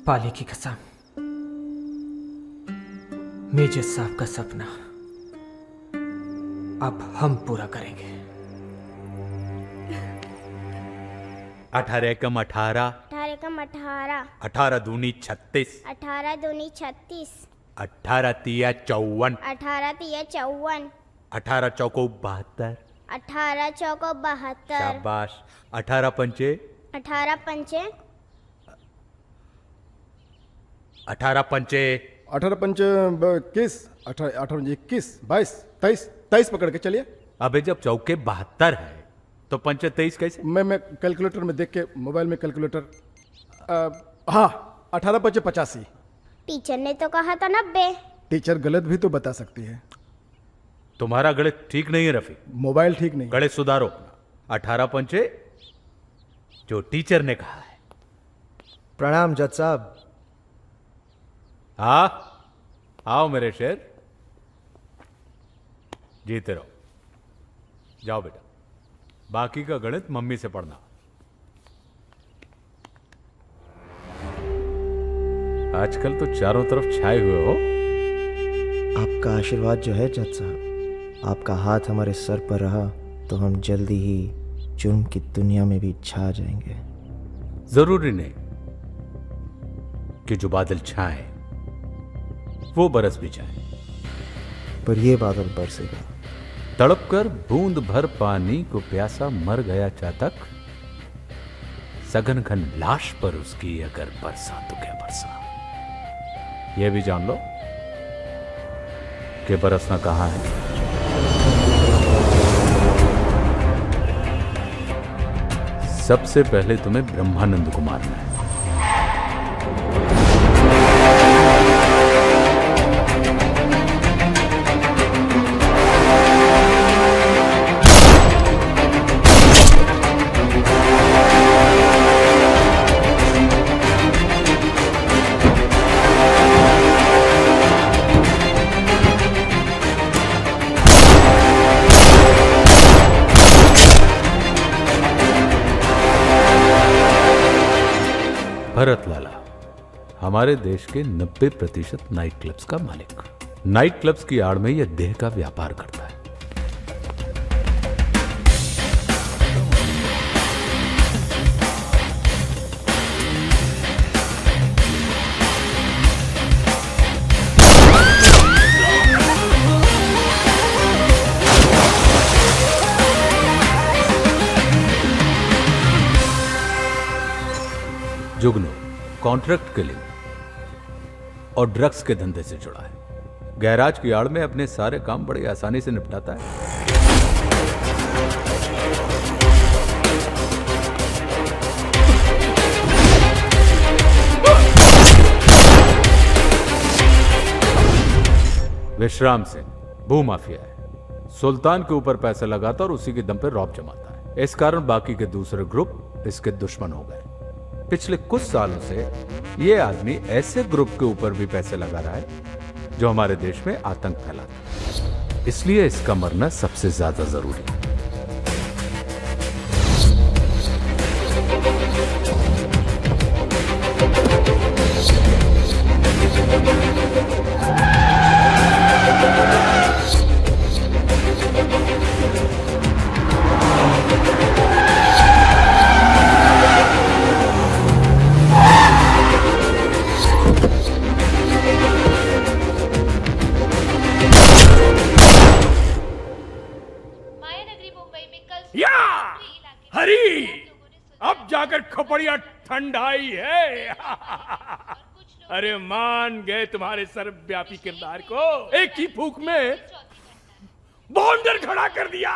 पाली की कसम, मेजर साहब का सपना अब हम पूरा करेंगे.
18 कम 18,
18 कम 18,
18 दूनी 36,
18 दूनी 36,
18 तिया 54,
18 तिया 54,
18 चौको 72.
18 चौको 72,
शाबाश. 18 पंचे,
18 पंचे,
18 पंचे,
18 पंच 21, 18 21, 22, 23, 23 पकड़ के चलिए.
अबे जब चौके 72 है तो पंचे 23 कैसे?
मैं कैलकुलेटर में देख के, मोबाइल में कैलकुलेटर. हाँ, 18 पंचे 85.
टीचर ने तो कहा था 90.
टीचर गलत भी तो बता सकती है.
तुम्हारा गणित ठीक नहीं है रफी.
मोबाइल ठीक नहीं.
गणित सुधारो. 18 पंचे जो टीचर ने कहा है.
प्रणाम जज साहब.
हाँ, आओ मेरे शेर. जीते रहो. जाओ बेटा, बाकी का गणित मम्मी से पढ़ना. आजकल तो चारों तरफ छाए हुए हो.
आपका आशीर्वाद जो है जज साहब, आपका हाथ हमारे सर पर रहा तो हम जल्दी ही जुर्म की दुनिया में भी छा जाएंगे.
जरूरी नहीं कि जो बादल छाए वो बरस भी जाए,
पर ये बादल बरसेगा.
तड़प कर बूंद भर पानी को प्यासा मर गया चातक, सघन घन लाश पर उसकी अगर बरसा तो क्या बरसा. यह भी जान लो कि बरसना कहां है. सबसे पहले तुम्हें ब्रह्मानंद को मारना है. भरत लाला, हमारे देश के 90% नाइट क्लब्स का मालिक। नाइट क्लब्स की आड़ में यह देह का व्यापार करता है। जुगनू कॉन्ट्रैक्ट किलिंग और ड्रग्स के धंधे से जुड़ा है। गैराज की आड़ में अपने सारे काम बड़े आसानी से निपटाता है। विश्राम सिंह भूमाफिया है। सुल्तान के ऊपर पैसे लगाता और उसी के दम पर रौब जमाता है। इस कारण बाकी के दूसरे ग्रुप इसके दुश्मन हो गए। पिछले कुछ सालों से यह आदमी ऐसे ग्रुप के ऊपर भी पैसे लगा रहा है जो हमारे देश में आतंक फैलाता है। इसलिए इसका मरना सबसे ज्यादा जरूरी है।
हरी, अब जाकर खोपड़िया ठंडाई है। अरे मान गए तुम्हारे सर्वव्यापी किरदार को। एक ही फूंक में बॉन्डर खड़ा कर दिया।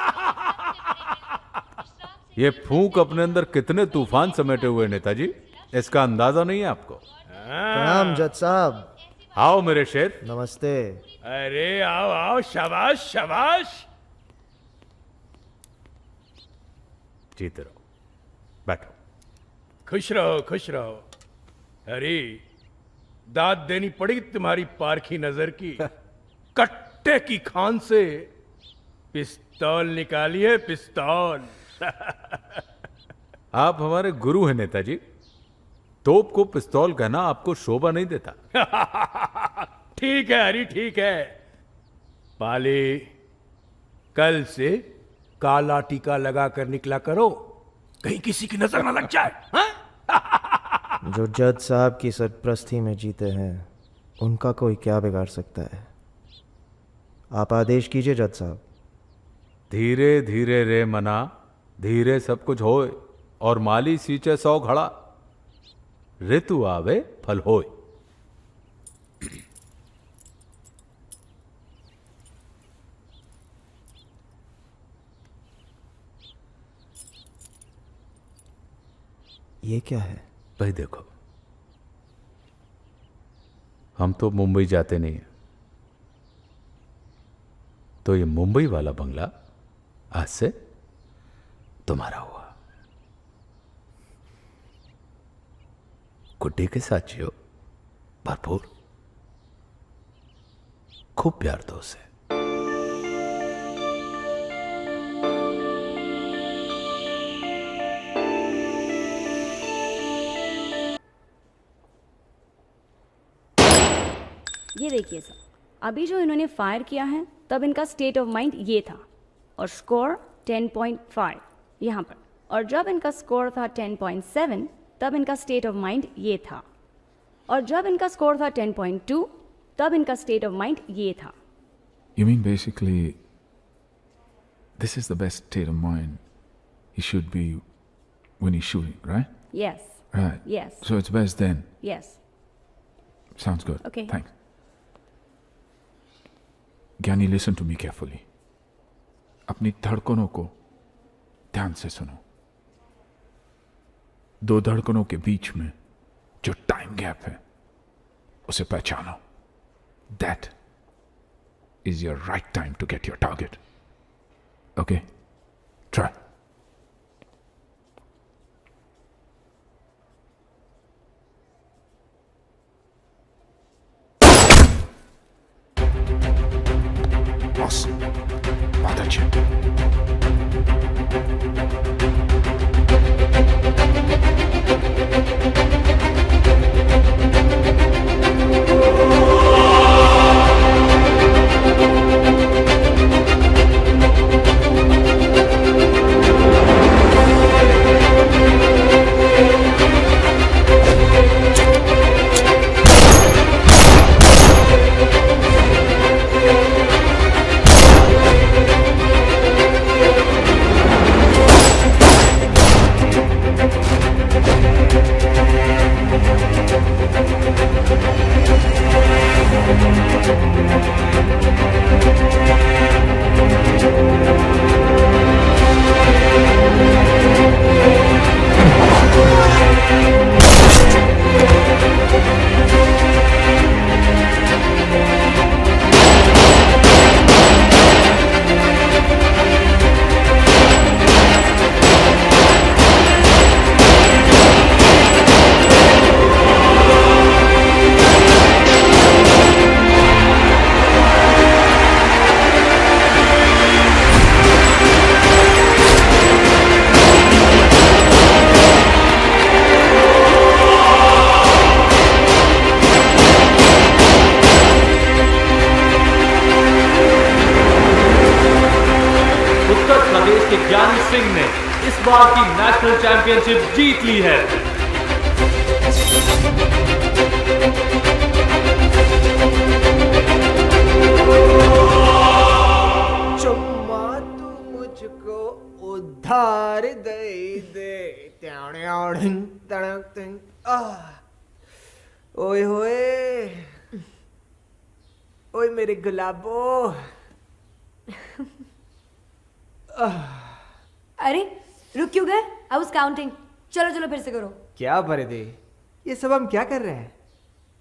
ये फूंक अपने अंदर कितने तूफान समेटे हुए नेताजी, इसका अंदाजा नहीं है आपको।
प्रणाम जज साहब।
आओ मेरे शेर।
नमस्ते।
अरे आओ आओ, शाबाश शाबाश।
जीते रहो, बैठो।
खुश रहो खुश रहो। अरे दाद देनी पड़ी तुम्हारी पारखी नजर की। कट्टे की खान से पिस्तौल निकालिए, पिस्तौल।
आप हमारे गुरु हैं नेताजी। तोप को पिस्तौल कहना आपको शोभा नहीं देता।
ठीक है हरी, ठीक है। पाले, कल से काला टीका लगा कर निकला करो, कहीं किसी की नजर ना लग जाए।
जो जज साहब की सरप्रस्ती में जीते हैं उनका कोई क्या बिगाड़ सकता है। आप आदेश कीजिए जज साहब।
धीरे धीरे रे मना, धीरे सब कुछ होए, और माली सींचे 100 घड़ा। ऋतु आवे फल होए।
ये क्या है?
भाई देखो, हम तो मुंबई जाते नहीं हैं, तो ये मुंबई वाला बंगला आज से तुम्हारा हुआ। गुड्डी के साथ जियो भरपूर, खूब प्यार दो उसे।
ये देखिए सर, अभी जो इन्होंने फायर किया है तब इनका स्टेट ऑफ माइंड ये था, और स्कोर 10.5 यहाँ पर। और जब इनका स्कोर था 10.7 तब इनका स्टेट ऑफ माइंड ये था, और जब इनका स्कोर था 10.2 तब इनका स्टेट ऑफ माइंड ये था।
You mean basically this is the best state of mind he should be when he's shooting, right?
Yes.
Right.
Yes.
So it's best then.
Yes.
Sounds good.
Okay.
Thanks. ज्ञानी, listen to me carefully. अपनी धड़कनों को ध्यान से सुनो। दो धड़कनों के बीच में जो टाइम गैप है उसे पहचानो। That is your right time to get your target. Okay? Try. Awesome. बहुत अच्छे।
सिंह ने इस बार की नेशनल चैंपियनशिप जीत ली है।
चुम्मा तू मुझको उधार दे दे। ओए होए, ओए मेरे गुलाबो।
अरे रुक क्यों गए? I was counting. चलो चलो फिर से करो।
क्या परिधि, ये सब हम क्या कर रहे हैं?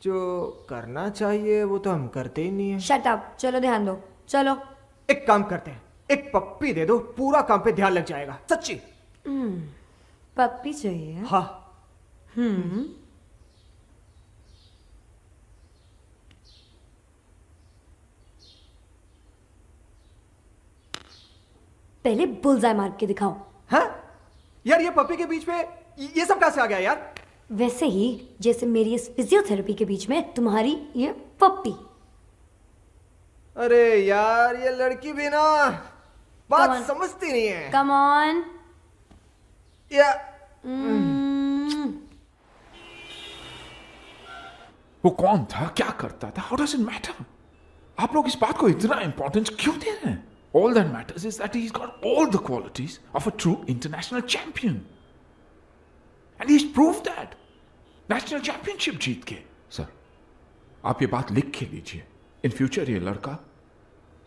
जो करना चाहिए वो तो हम करते ही नहीं है।
शट अप, चलो ध्यान दो। चलो
एक काम करते हैं, एक पप्पी दे दो, पूरा काम पे ध्यान लग जाएगा। सच्ची।
पप्पी चाहिए?
हाँ।
पहले बुलजाय मार के दिखाओ।
हाँ? यार ये पप्पी के बीच में ये सब कहाँ से आ गया यार?
वैसे ही जैसे मेरी इस फिजियोथेरेपी के बीच में तुम्हारी ये पप्पी।
अरे यार ये लड़की भी ना बात समझती नहीं है।
Come on.
या
वो कौन था, क्या करता था, हाउ डज इट मैटर? आप लोग इस बात को इतना इंपॉर्टेंस क्यों दे रहे हैं? All that matters is that he's got all the qualities of a true international champion. And he's proved that. National championship जीत के। सर, आप ये बात लिख के लीजिए। In future ये लड़का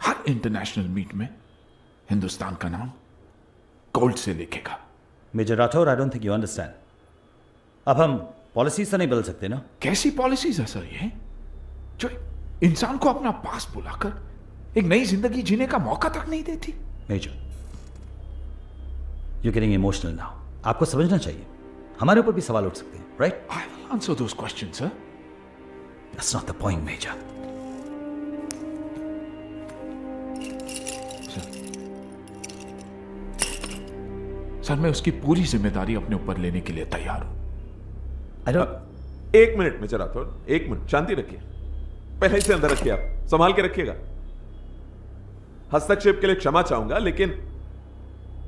हर इंटरनेशनल मीट में हिंदुस्तान का नाम गोल्ड से लिखेगा।
Major Rathore, I don't think you understand. अब हम पॉलिसीज तो नहीं बदल सकते ना?
कैसी पॉलिसीज है सर ये, जो इंसान को अपना पास बुलाकर एक नई जिंदगी जीने का मौका तक नहीं देती?
Major, you getting emotional now. आपको समझना चाहिए, हमारे ऊपर भी सवाल उठ सकते हैं, right?
I will answer those questions sir.
That's not the point major.
Sir मैं उसकी पूरी जिम्मेदारी अपने ऊपर लेने के लिए तैयार हूं।
एक मिनट मेजर राठौर, एक मिनट शांति रखिए। पहले से अंदर रखिए, आप संभाल के रखिएगा। हस्तक्षेप के लिए क्षमा चाहूंगा, लेकिन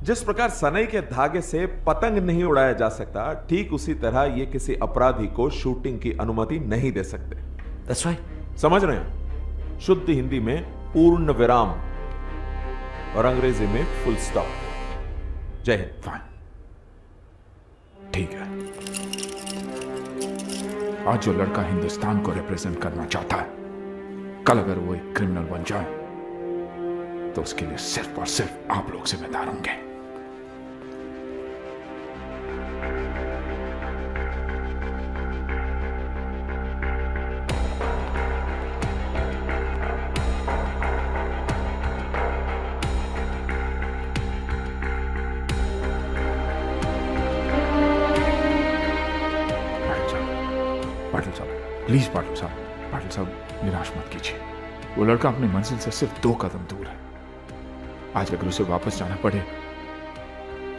जिस प्रकार सनई के धागे से पतंग नहीं उड़ाया जा सकता, ठीक उसी तरह ये किसी अपराधी को शूटिंग की अनुमति नहीं दे सकते।
That's right.
समझ रहे हैं? शुद्ध हिंदी में पूर्ण विराम और अंग्रेजी में फुल स्टॉप। जय हिंद।
फाइन, ठीक है। आज जो लड़का हिंदुस्तान को रिप्रेजेंट करना चाहता है, कल अगर वो एक क्रिमिनल बन जाए तो उसके लिए सिर्फ और सिर्फ आप लोग जिम्मेदार होंगे। पाटिल साहब, प्लीज पाटिल साहब निराश मत कीजिए। वो लड़का अपनी मंजिल से सिर्फ 2 कदम दूर है। आज अगर उसे वापस जाना पड़े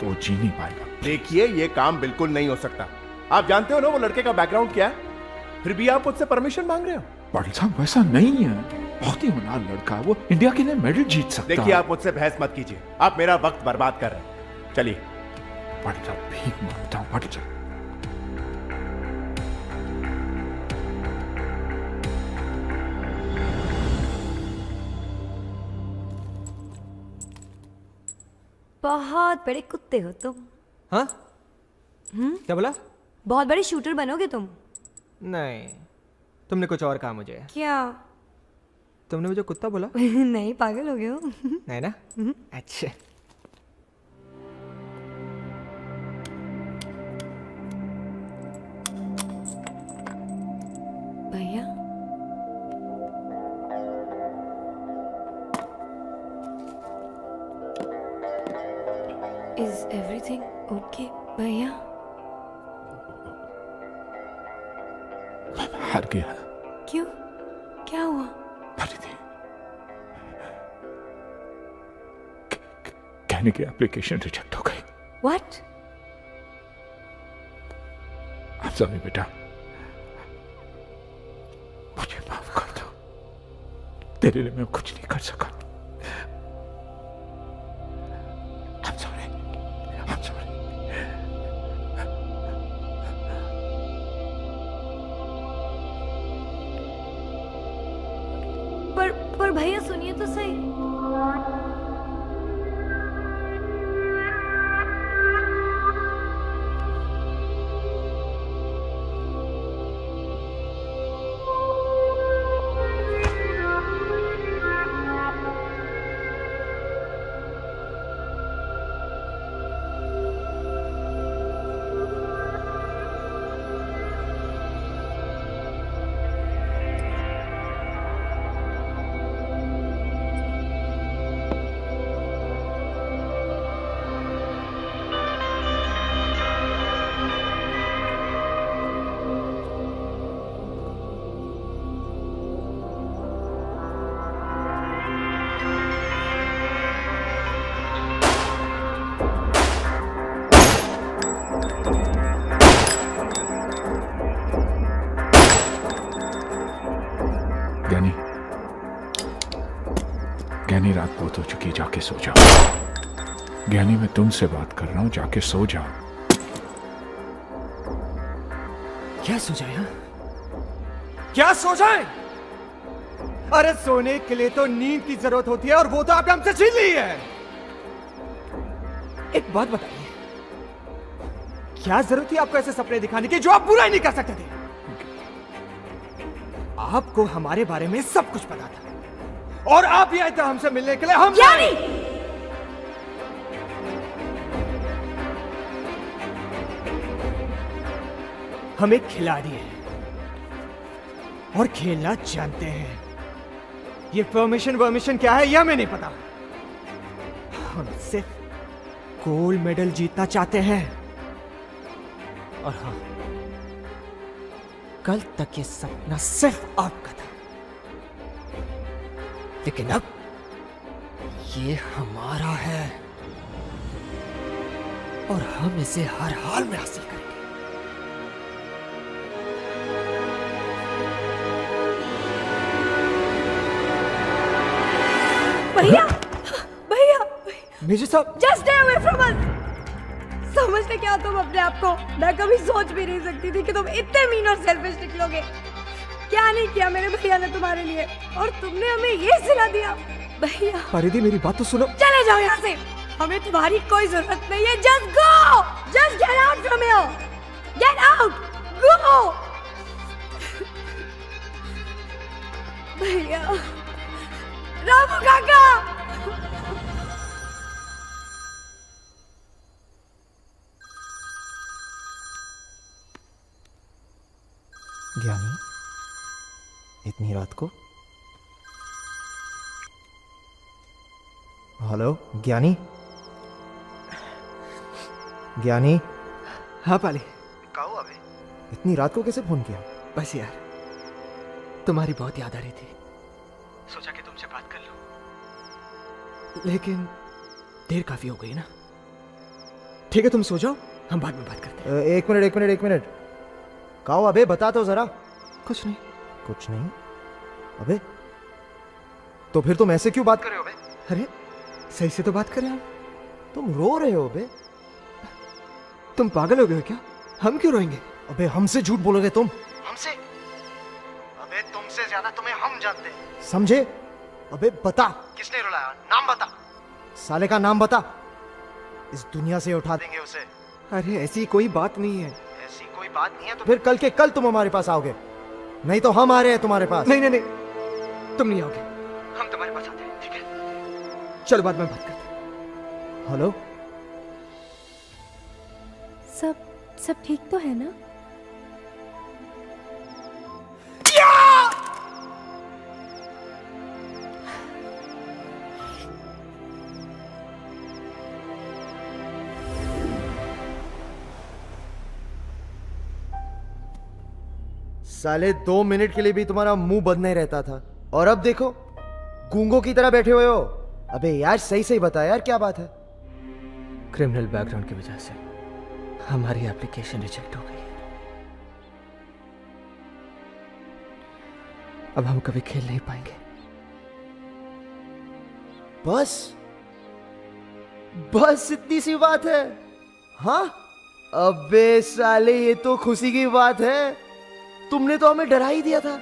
तो वो जी नहीं पाएगा।
देखिए, ये काम बिल्कुल नहीं हो सकता। आप जानते हो ना वो लड़के का बैकग्राउंड क्या है, फिर भी आप मुझसे परमिशन मांग रहे हो।
पाटिल साहब वैसा नहीं है, बहुत ही होनहार लड़का है, वो इंडिया के लिए मेडल जीत सकता है।
देखिए, आप मुझसे बहस मत कीजिए, आप मेरा वक्त बर्बाद कर रहे हैं। चलिए।
पाटिल साहब भीख मांगता हूं, पाटिल साहब।
बहुत बड़े कुत्ते हो तुम।
हाँ? क्या बोला?
बहुत बड़े शूटर बनोगे तुम।
नहीं, तुमने कुछ और कहा मुझे।
क्या?
तुमने मुझे कुत्ता बोला?
नहीं, पागल हो गए हो।
नहीं ना? अच्छा।
भैया, Is everything okay, भैया?
मैं हार गया।
क्यों? क्या हुआ?
परिधि, कहने की एप्लीकेशन रिजेक्ट हो गई।
What?
I'm sorry बेटा, मुझे माफ कर दो। तेरे लिए मैं कुछ नहीं कर सका। I'm sorry.
पर भैया सुनिए तो सही।
ज्ञानी, ज्ञानी रात बहुत हो चुकी है, जाके सो जाओ। ज्ञानी मैं तुमसे बात कर रहा हूं, जाके सो जाओ।
क्या सो जाए? क्या सो जाए? अरे सोने के लिए तो नींद की जरूरत होती है और वो तो आपने हमसे छीन ली है। एक बात बताइए, क्या जरूरत थी आपको ऐसे सपने दिखाने की जो आप पूरा ही नहीं कर सकते थे? आपको हमारे बारे में सब कुछ पता था और आप ही आए थे हमसे मिलने के लिए। हम हम एक खिलाड़ी हैं और खेलना जानते हैं। ये परमिशन क्या है यह हमें नहीं पता। हम सिर्फ गोल्ड मेडल जीतना चाहते हैं। और हाँ, कल तक ये सपना सिर्फ आपका था, लेकिन अब ये हमारा है और हम इसे हर हाल में हासिल करेंगे।
भैया, भैया,
मेजर साहब,
just stay away from us. समझते क्या तुम अपने आप को? मैं कभी सोच भी नहीं सकती थी कि तुम इतने मीन और सेल्फिश निकलोगे। क्या नहीं किया मेरे भैया ने तुम्हारे लिए, और तुमने हमें ये सिला दिया। भैया
परिधि, मेरी बात तो सुनो।
चले जाओ यहाँ से, हमें तुम्हारी कोई जरूरत नहीं है। Just go, just get out from here, get out, go. भैया, रामू काका।
ज्ञानी, इतनी रात को? हेलो ज्ञानी? ज्ञानी?
हाँ पाली,
कहो अबे, इतनी रात को कैसे फोन किया?
बस यार, तुम्हारी बहुत याद आ रही थी, सोचा कि तुमसे बात कर लूं, लेकिन देर काफी हो गई ना। ठीक है, तुम सो जाओ, हम बाद में बात करते हैं।
एक मिनट। कहो अबे, बता तो जरा।
कुछ नहीं।
कुछ नहीं? अबे तो फिर तुम ऐसे क्यों बात कर रहे हो बे?
अरे सही से तो बात करें हम।
तुम रो रहे हो बे?
तुम पागल हो गए हो क्या? हम क्यों रोएंगे?
अबे हमसे झूठ बोलोगे तुम?
हमसे? अबे तुमसे ज्यादा तुम्हें हम जानते हैं।
समझे? अबे बता,
किसने रुलाया? नाम बता।
साले का नाम बता, इस दुनिया से उठा देंगे उसे।
अरे ऐसी कोई बात नहीं है।
ऐसी कोई बात नहीं है तो फिर कल के कल तुम हमारे पास आओगे, नहीं तो हम आ रहे हैं तुम्हारे पास।
नहीं, तुम नहीं आओगे, हम तुम्हारे पास आते हैं। ठीक है, चलो बाद में बात करते हैं।
हेलो,
सब ठीक तो है ना?
साले 2 मिनट के लिए भी तुम्हारा मुंह बंद नहीं रहता था, और अब देखो गूंगों की तरह बैठे हुए हो। अबे यार सही बता यार, क्या बात है?
क्रिमिनल बैकग्राउंड की वजह से हमारी एप्लीकेशन रिजेक्ट हो गई है। अब हम कभी खेल नहीं पाएंगे।
बस इतनी सी बात है? हाँ? अबे साले, ये तो खुशी की बात है, तुमने तो हमें डरा ही दिया था।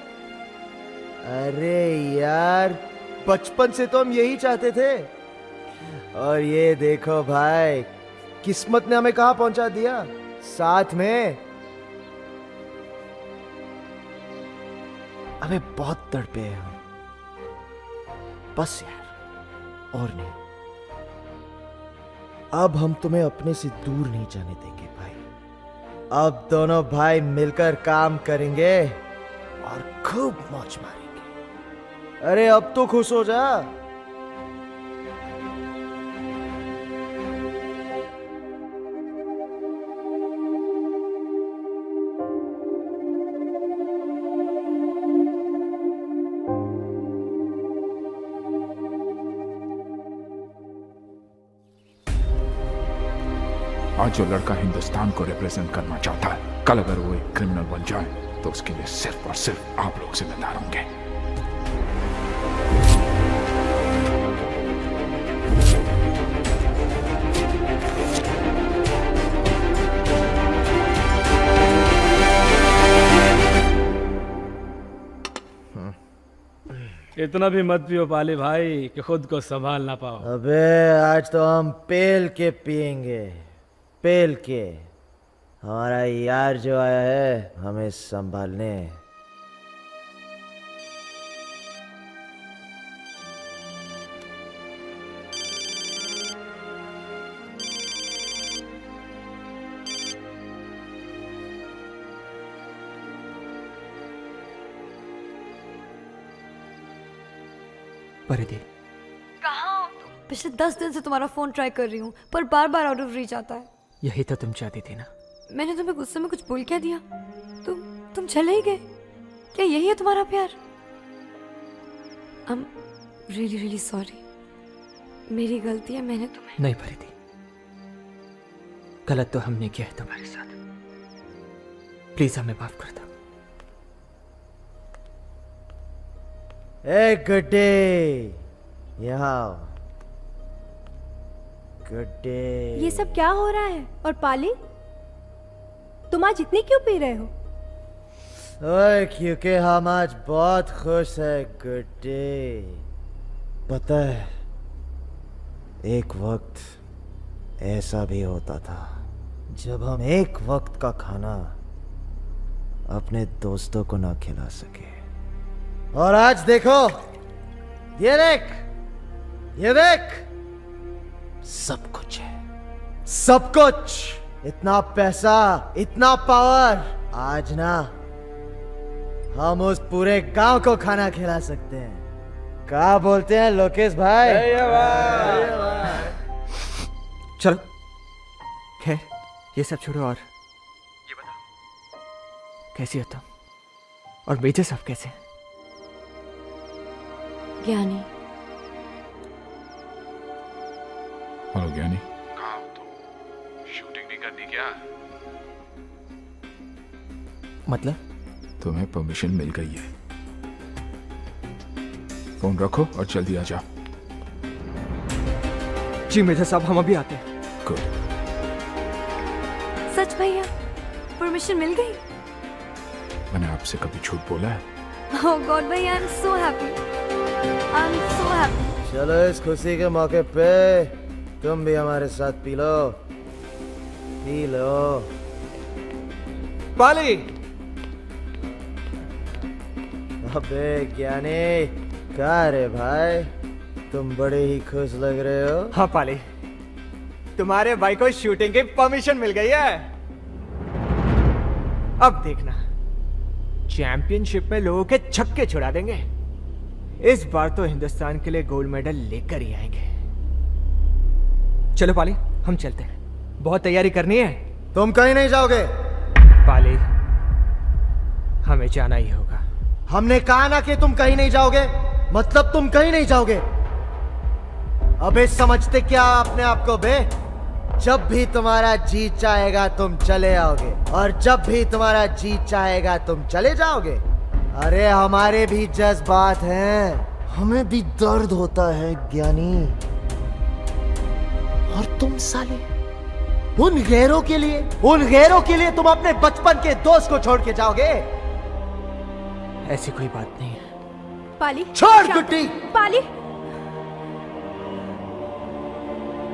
अरे यार, बचपन से तो हम यही चाहते थे। और ये देखो भाई, किस्मत ने हमें कहां पहुंचा दिया, साथ में। हमें बहुत तड़पे हैं हम, बस यार, और नहीं। अब हम तुम्हें अपने से दूर नहीं जाने देंगे भाई। अब दोनों भाई मिलकर काम करेंगे और खूब मौज मारेंगे। अरे अब तो खुश हो जा।
आज जो लड़का हिंदुस्तान को रिप्रेजेंट करना चाहता है, कल अगर वो एक क्रिमिनल बन जाए तो उसके लिए सिर्फ और सिर्फ आप लोग जिम्मेदार होंगे।
इतना भी मत पियो पाली भाई कि खुद को संभाल ना पाओ।
अबे आज तो हम पेल के पिएंगे, पेल के। हमारा यार जो आया है हमें संभालने।
परिधि,
कहाँ हो तुम? पिछले 10 दिन से तुम्हारा फोन ट्राई कर रही हूँ पर बार बार आउट ऑफ रीच आता है।
यही तो तुम चाहती थी ना।
मैंने तुम्हें गुस्से में कुछ बोल क्या दिया? तुम चले ही गए। क्या यही है तुम्हारा प्यार? I'm really really sorry। मेरी गलती है, मैंने तुम्हें।
नहीं परिधि, गलत तो हमने किया है तुम्हारे साथ। प्लीज हमें माफ कर दो।
ए गुड्डे, यहाँ आओ। गुड्डे,
ये सब क्या हो रहा है? और पाली, तुम आज इतनी क्यों पी रहे हो?
ओए, क्योंकि हम आज बहुत खुश है गुड्डे। पता है, एक वक्त ऐसा भी होता था जब हम एक वक्त का खाना अपने दोस्तों को ना खिला सके। और आज देखो, ये देख, ये देख, सब कुछ है, सब कुछ। इतना पैसा, इतना पावर। आज ना हम उस पूरे गांव को खाना खिला सकते हैं। क्या बोलते हैं लोकेश भाई?
चलो खैर, ये सब छोड़ो और ये बताओ, कैसी हो तुम? और मेजर साहब कैसे हैं?
ज्ञानी।
हेलो ज्ञानी, कहाँ हो तुम? शूटिंग नहीं करनी क्या?
मतलब?
तुम्हें परमिशन मिल गई है। फोन रखो और जल्दी आ जाओ।
जी मेजर साहब, हम अभी आते हैं।
गुड।
सच भैया, परमिशन मिल गई?
मैंने आपसे कभी झूठ बोला है?
Oh God भैया, I'm so happy। I'm so happy।
चलो इस खुशी के मौके पे तुम भी हमारे साथ पी लो, पी लो।
पाली।
अबे ज्ञानी, क्या रे भाई, तुम बड़े ही खुश लग रहे हो।
हाँ पाली, तुम्हारे भाई को शूटिंग की परमिशन मिल गई है। अब देखना, चैंपियनशिप में लोगों के छक्के छुड़ा देंगे। इस बार तो हिंदुस्तान के लिए गोल्ड मेडल लेकर ही आएंगे। चलो पाली, हम चलते हैं, बहुत तैयारी करनी है।
तुम कहीं नहीं जाओगे।
पाली, हमें जाना ही होगा।
हमने कहा ना कि तुम कहीं नहीं जाओगे, मतलब तुम कहीं नहीं जाओगे। अबे समझते क्या अपने आप को बे? जब भी तुम्हारा जी चाहेगा तुम चले आओगे, और जब भी तुम्हारा जी चाहेगा तुम चले जाओगे। अरे हमारे भी जज्बात हैं, हमें भी दर्द होता है ज्ञानी। और तुम साले उन गैरों के लिए तुम अपने बचपन के दोस्त को छोड़ के जाओगे?
ऐसी कोई बात नहीं है।
पाली
छोड़
शांत-
गुड्डी।
पाली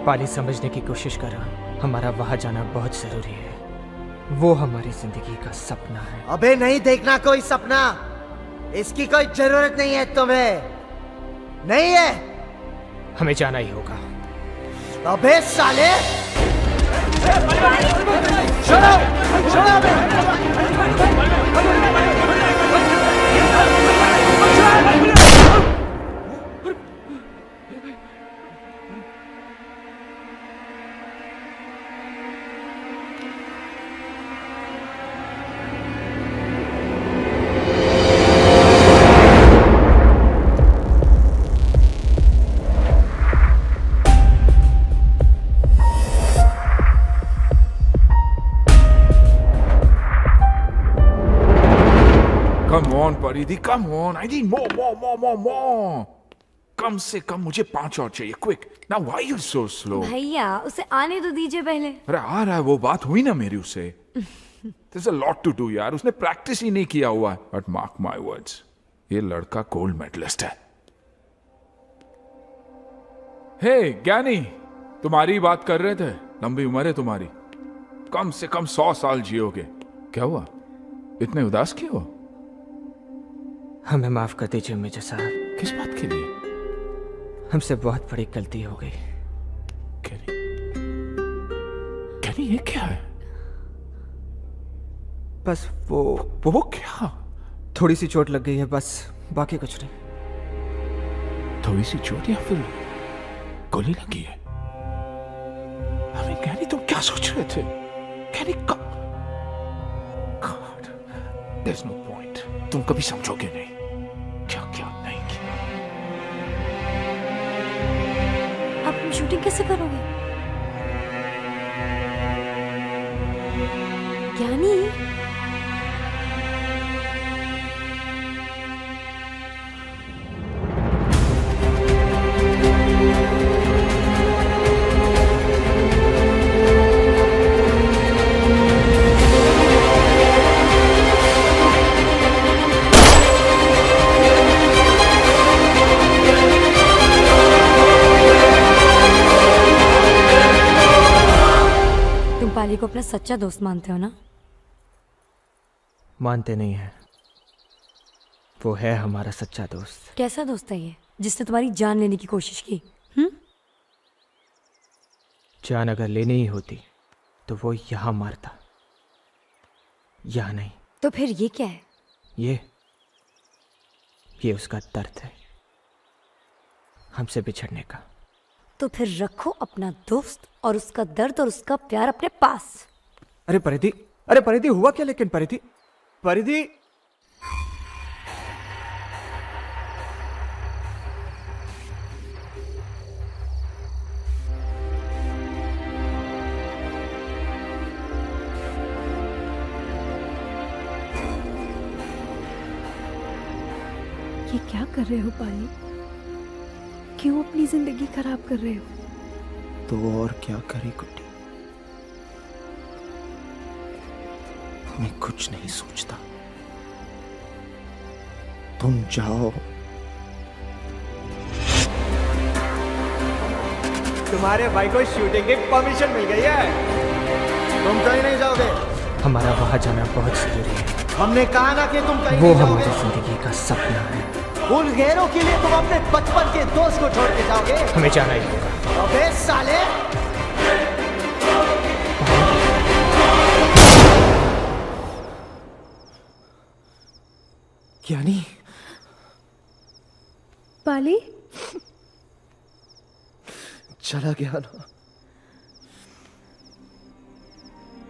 पाली समझने की कोशिश कर हमारा वहां जाना बहुत जरूरी है। वो हमारी जिंदगी का सपना है।
अबे नहीं देखना कोई सपना, इसकी कोई जरूरत नहीं है तुम्हें, नहीं है।
हमें जाना ही होगा।
अबे साले छोड़ो छोड़ो
Come on, परिधि, come on. I need more. कम से कम मुझे 5 और चाहिए. Quick. Now why are you so slow?
भैया उसे आने तो दीजिए पहले।
अरे आ रहा है, वो बात हुई ना मेरी उससे. There's a lot to do यार. उसने प्रैक्टिस ही नहीं किया हुआ है. But mark my words, ये लड़का गोल्ड मेडलिस्ट है. Hey, ज्ञानी, तुम्हारी बात कर रहे थे. लंबी उम्र है तुम्हारी. कम से कम 100 साल जियोगे. क्या हुआ? इतने उदास क्यों हो?
हमें माफ कर दीजिए मेजर साहब।
किस बात के लिए?
हमसे बहुत बड़ी गलती हो गई।
कैनी, ये क्या है?
बस वो
क्या?
थोड़ी सी चोट लग गई है बस, बाकी कुछ नहीं।
थोड़ी सी चोट या फिर गोली लगी है? अबे कैनी, तुम क्या सोच रहे थे? कैनी, God, there's no point. तुम कभी समझोगे नहीं क्या क्या नहीं किया।
अब तुम शूटिंग कैसे करोगे? ज्ञानी, पाली को अपना सच्चा दोस्त मानते हो ना?
मानते नहीं है, वो है हमारा सच्चा दोस्त।
कैसा दोस्त है ये जिसने तुम्हारी जान लेने की कोशिश की?
जान अगर लेनी ही होती तो वो यहां मारता, यहां नहीं।
तो फिर ये क्या है?
ये उसका दर्द है, हमसे बिछड़ने का।
तो फिर रखो अपना दोस्त और उसका दर्द और उसका प्यार अपने पास।
अरे परिधि हुआ क्या? लेकिन परिधि
ये क्या कर रहे हो पाली? क्यों अपनी जिंदगी खराब कर रहे हो?
तो और क्या करे गुड्डी, मैं कुछ नहीं सोचता। तुम जाओ।
तुम्हारे भाई को शूटिंग की परमिशन मिल गई है।
तुम कहीं नहीं जाओगे।
हमारा वहां जाना बहुत जरूरी है।
हमने कहा ना कि तुम कहीं
वो
नहीं जाओगे।
हमारी जिंदगी का सपना है।
उन गैरों के लिए तुम अपने बचपन के दोस्त को छोड़ के जाओगे?
हमें जाना ही होगा।
अबे साले,
ज्ञानी,
पाली
चला गया ना?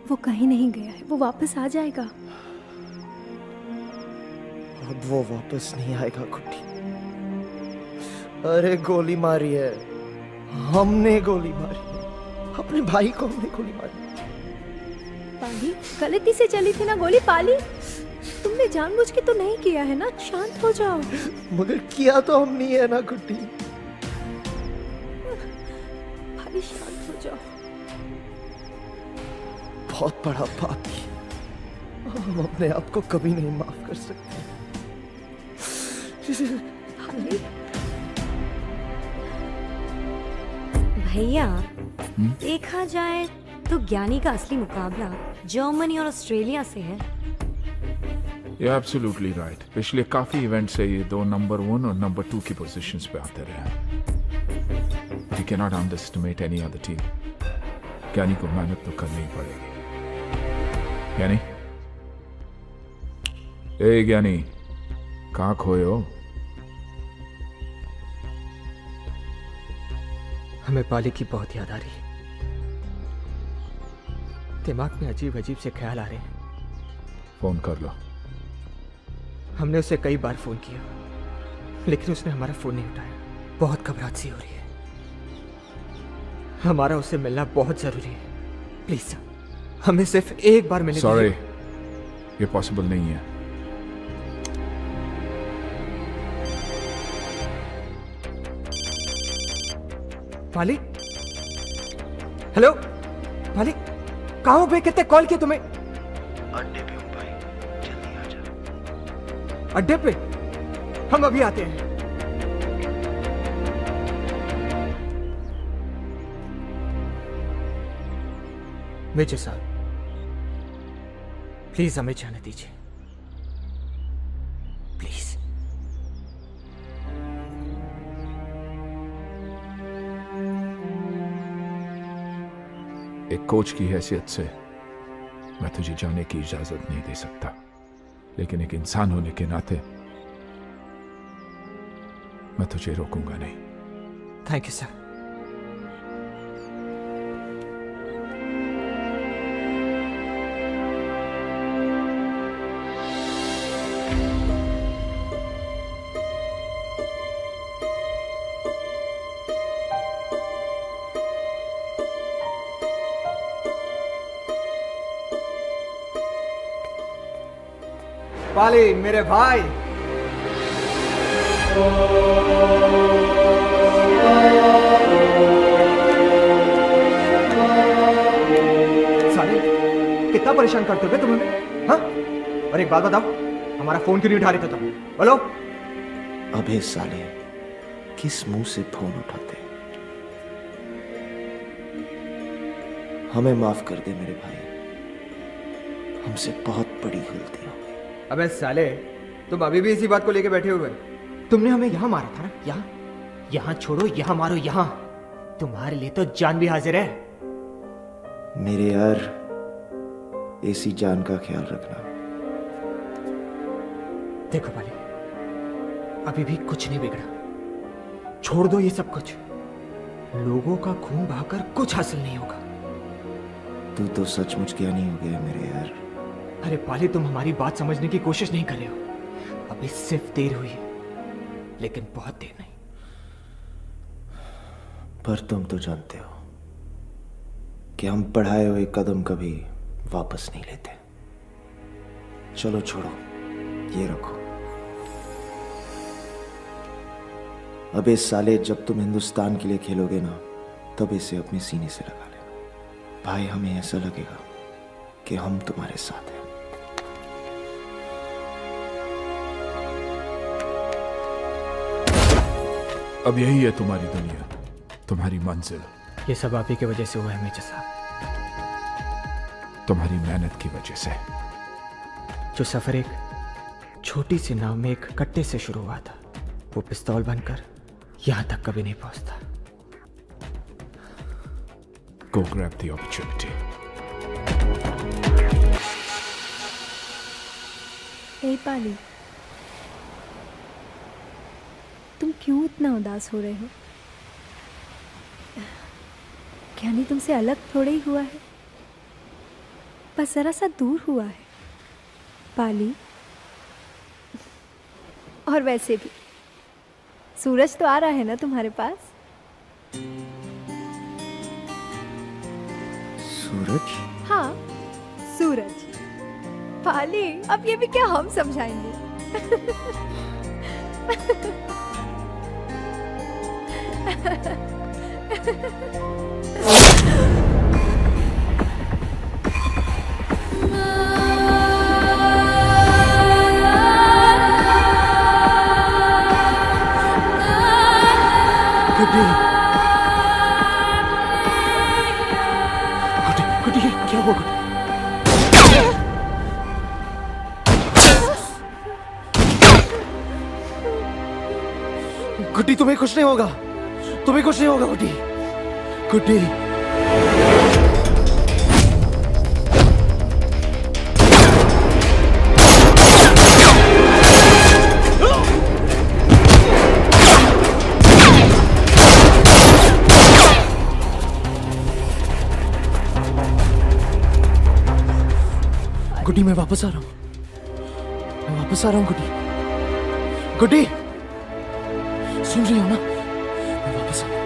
वो कहीं नहीं गया है, वो वापस आ जाएगा।
अब वो वापस नहीं आएगा गुड्डी। अरे गोली मारी है, हमने गोली मारी है, अपने भाई को हमने गोली मारी।
पाली गलती से चली थी ना गोली। पाली तुमने जानबूझ के तो नहीं किया है ना? शांत हो जाओ।
मगर किया तो हम नहीं है ना गुड्डी।
पाली शांत हो जाओ।
बहुत बड़ा पाप किया, हम अपने आप को कभी नहीं माफ कर सकते।
भैया देखा जाए तो ज्ञानी का असली मुकाबला जर्मनी और ऑस्ट्रेलिया से है।
You're absolutely right. पिछले काफी इवेंट से ये दो नंबर 1 और नंबर 2 की पोजीशंस पे आते रहे हैं। We cannot underestimate any other team. ज्ञानी को मेहनत तो करनी ही पड़ेगी। ज्ञानी, ए ज्ञानी, कहाँ खोए हो?
हमें पाली की बहुत याद आ रही है। दिमाग में अजीब अजीब से ख्याल आ रहे हैं।
फोन कर लो।
हमने उसे कई बार फोन किया, लेकिन उसने हमारा फोन नहीं उठाया। बहुत घबराहट सी हो रही है। हमारा उससे मिलना बहुत जरूरी है। प्लीज सर, हमें सिर्फ एक बार मिलने
सॉरी, ये पॉसिबल नहीं है।
पाली, हेलो पाली, कहाँ हो भाई? कितने कॉल किए तुम्हें?
अड्डे पे हूँ भाई, जल्दी आ जा।
अड्डे पे? हम अभी आते हैं। मेजर साहब, प्लीज हमें जाने दीजिए, प्लीज।
एक कोच की हैसियत से मैं तुझे जाने की इजाजत नहीं दे सकता, लेकिन एक इंसान होने के नाते मैं तुझे रोकूंगा नहीं।
Thank you sir. पाली मेरे भाई, साले कितना परेशान करते हो तुम हमें? हाँ? और एक बात बताओ, हमारा फोन क्यों नहीं उठा रहे थे तुम? बोलो।
अबे साले, किस मुंह से फोन उठाते? हमें माफ कर दे मेरे भाई, हमसे बहुत बड़ी गलती हो गई।
अबे साले, तुम अभी भी इसी बात को लेके बैठे हुए? तुमने हमें यहाँ मारा था ना? यहाँ यहाँ छोड़ो, यहाँ मारो, यहाँ। तुम्हारे लिए तो जान भी हाजिर है।
मेरे यार, ऐसी जान का ख्याल रखना।
देखो पाली, अभी भी कुछ नहीं बिगड़ा। छोड़ दो ये सब कुछ। लोगों का खून बहाकर कुछ हासिल नहीं होगा।
तू तो सचमुच ज्ञानी हो गया मेरे यार।
अरे पाली, तुम हमारी बात समझने की कोशिश नहीं कर रहे हो। अभी सिर्फ देर हुई है, लेकिन बहुत देर नहीं।
पर तुम तो जानते हो कि हम बढ़ाए हुए कदम कभी वापस नहीं लेते। चलो छोड़ो, ये रखो। अब इस साले, जब तुम हिंदुस्तान के लिए खेलोगे ना, तब इसे अपने सीने से लगा लेना भाई। हमें ऐसा लगेगा कि हम तुम्हारे साथ हैं।
अब यही है तुम्हारी दुनिया, तुम्हारी मंजिल।
ये सब आप ही की वजह से हुआ है मेजर साहब।
तुम्हारी मेहनत की वजह से।
जो सफर एक छोटी सी नाव में एक कट्टे से शुरू हुआ था, वो पिस्तौल बनकर यहां तक कभी नहीं पहुंचता।
Go grab the opportunity.
ए पाली, तुम क्यों इतना उदास हो रहे हो? ज्ञानी तुमसे अलग थोड़े ही हुआ है, बस जरा सा दूर हुआ है पाली। और वैसे भी सूरज तो आ रहा है ना तुम्हारे पास।
सूरज?
हाँ, सूरज। पाली, अब ये भी क्या हम समझाएंगे?
गुड्डी तुम्हें कुछ नहीं होगा, तुम्हें कुछ नहीं होगा गुड्डी, गुड्डी। गुड्डी मैं वापस आ रहा हूँ, मैं वापस आ रहा हूँ गुड्डी, गुड्डी सुन रही हो ना, मैं वापस आ रहा हूँ।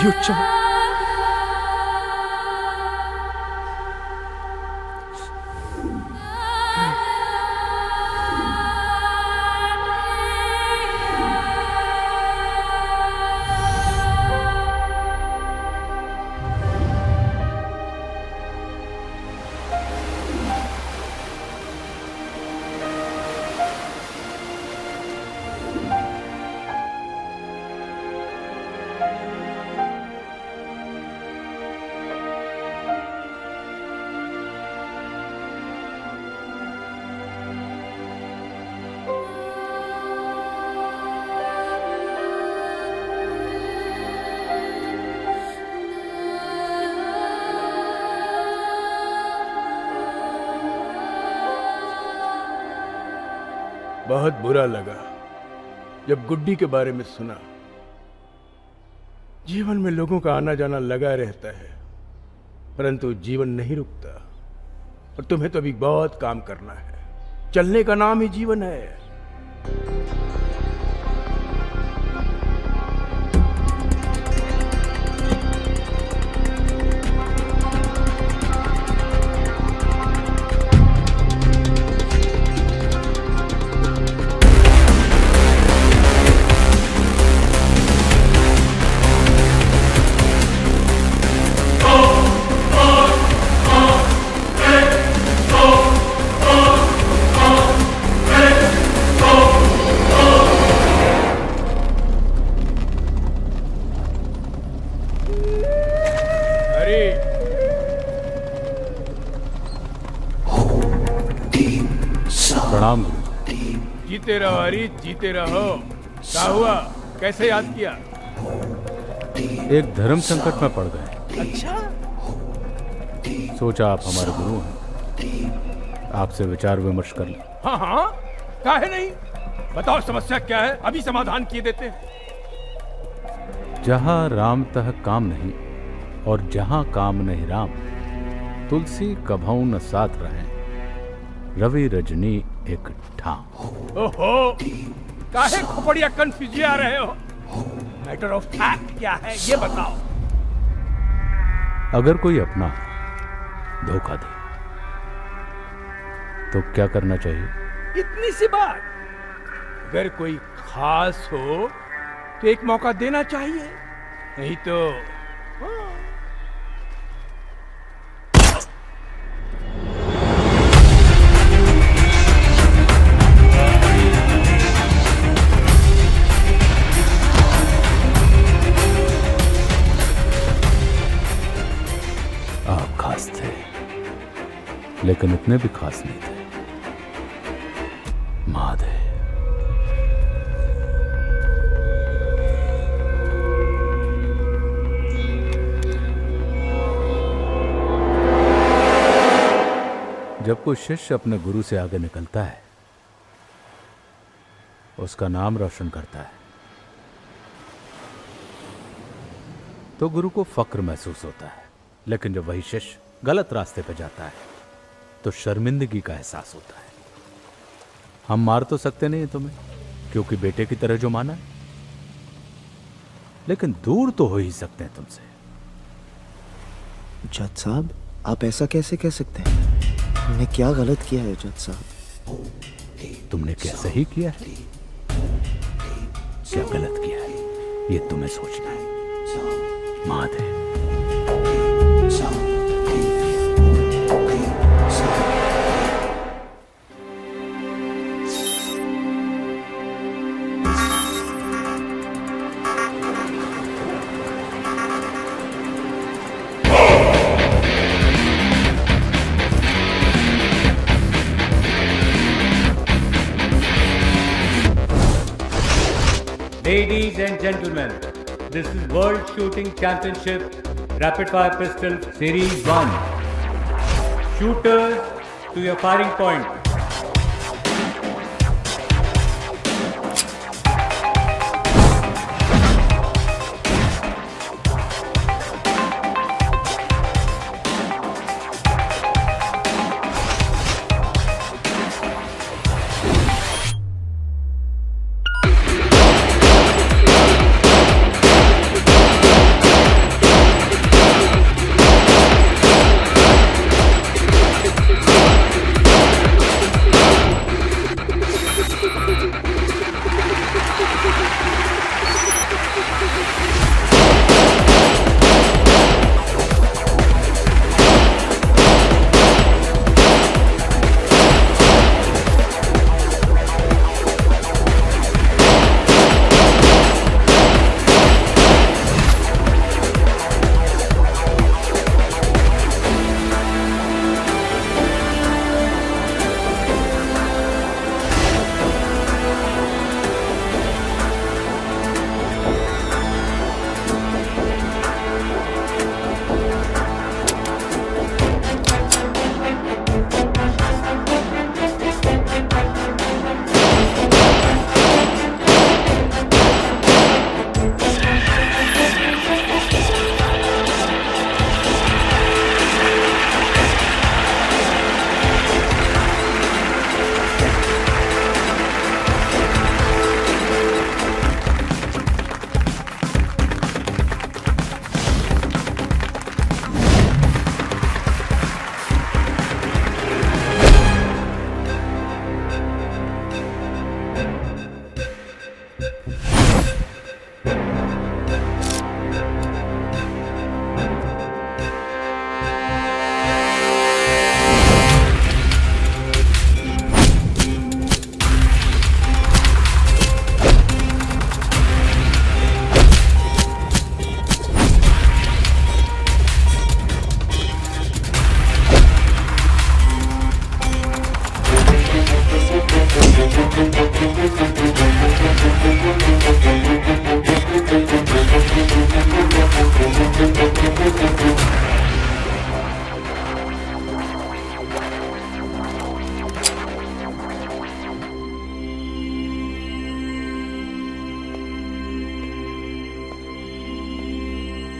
उठ जाओ।
बहुत बुरा लगा जब गुड्डी के बारे में सुना। जीवन में लोगों का आना जाना लगा रहता है, परंतु जीवन नहीं रुकता और तुम्हें तो अभी बहुत काम करना है। चलने का नाम ही जीवन है।
प्रणाम।
जीते रहो हरी, जीते रहो। क्या हुआ, कैसे याद किया?
एक धर्म संकट में पड़ गए।
अच्छा।
सोचा आप हमारे गुरु हैं, आपसे विचार विमर्श कर लें।
हाँ हाँ, काहे नहीं, बताओ समस्या क्या है, अभी समाधान किए देते हैं।
जहां राम तह काम नहीं, और जहां काम नहीं राम, तुलसी कभऊ न साथ रहें, रवि रजनी एक ठाम।
ओहो, काहे खोपड़िया कंफ्यूज आ रहे हो? मैटर ऑफ फैक्ट क्या है ये बताओ।
अगर कोई अपना धोखा दे तो क्या करना चाहिए?
इतनी सी बात। अगर कोई खास हो तो एक मौका देना चाहिए, नहीं तो
आप खास थे, लेकिन इतने भी खास नहीं थे। महादेव, जब कोई शिष्य अपने गुरु से आगे निकलता है, उसका नाम रोशन करता है, तो गुरु को फक्र महसूस होता है। लेकिन जब वही शिष्य गलत रास्ते पर जाता है तो शर्मिंदगी का एहसास होता है। हम मार तो सकते नहीं तुम्हें, क्योंकि बेटे की तरह जो माना है, लेकिन दूर तो हो ही सकते हैं तुमसे।
जज साहब, आप ऐसा कैसे कह सकते हैं? हमने क्या गलत किया है जज साहब?
तुमने क्या सही किया है, क्या गलत किया है, ये तुम्हें सोचना है। Mahadev,
Ladies and gentlemen, this is World Shooting Championship Rapid Fire Pistol Series 1. Shooters, to your firing point.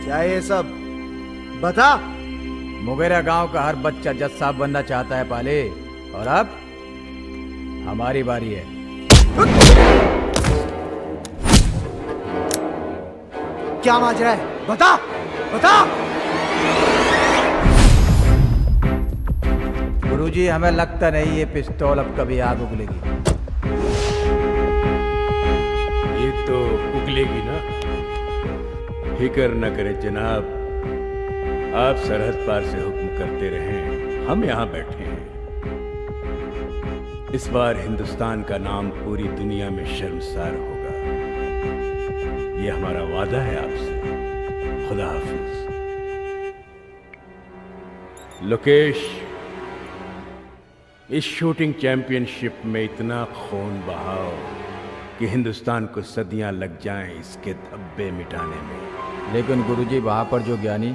क्या है ये सब? बता।
मुगेरा गांव का हर बच्चा जज साहब बनना चाहता है पाले, और अब हमारी बारी है।
क्या माजरा है? बता बता।
गुरुजी, हमें लगता नहीं ये पिस्तौल अब कभी आग उगलेगी।
ये तो उगलेगी ना, फिक्र न करें जनाब, आप सरहद पार से हुक्म करते रहें, हम यहाँ बैठे हैं। इस बार हिंदुस्तान का नाम पूरी दुनिया में शर्मसार होगा, ये हमारा वादा है आपसे। खुदा हाफिज। लोकेश, इस शूटिंग चैंपियनशिप में इतना खून बहाओ कि हिंदुस्तान को सदियां लग जाएं इसके धब्बे मिटाने में।
लेकिन गुरुजी, वहां पर जो ज्ञानी,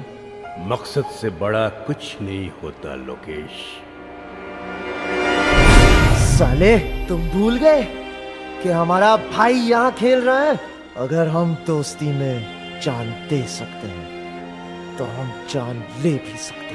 मकसद से बड़ा कुछ नहीं होता लोकेश।
साले, तुम भूल गए कि हमारा भाई यहाँ खेल रहा है। अगर हम दोस्ती में जान दे सकते हैं तो हम जान ले भी सकते हैं।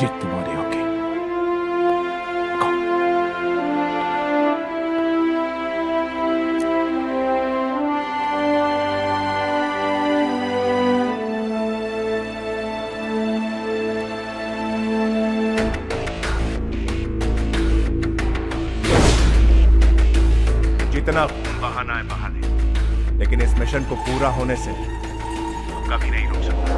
जीत तुम्हारी होगी।
जितना खून बहाना है बहा दे, लेकिन इस मिशन को पूरा होने से कभी नहीं रुक सकता।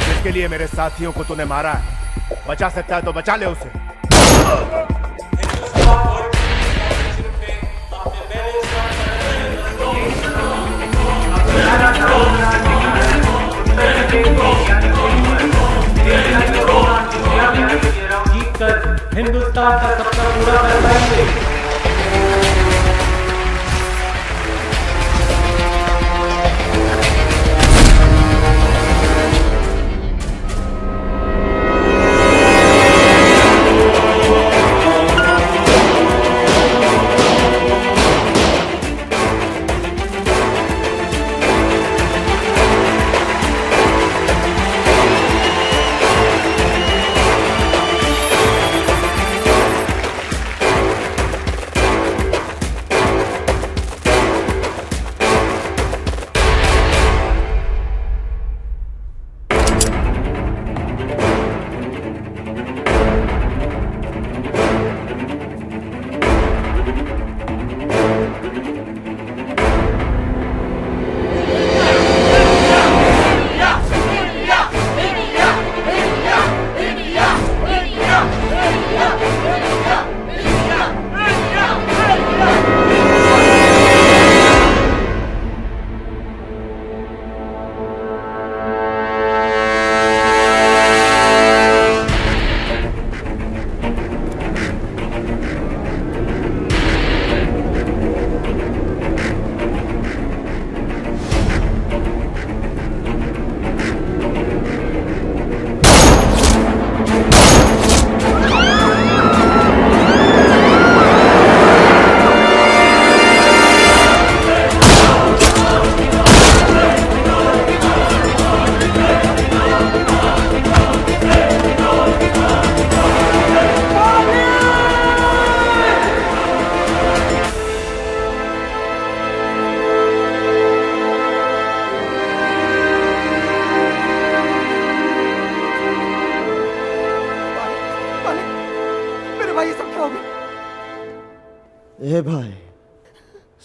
जिसके लिए मेरे साथियों को तूने मारा है, बचा सकता है तो बचा ले उसे।
जीतकर हिंदुस्तान का सपना पूरा कर पाएंगे।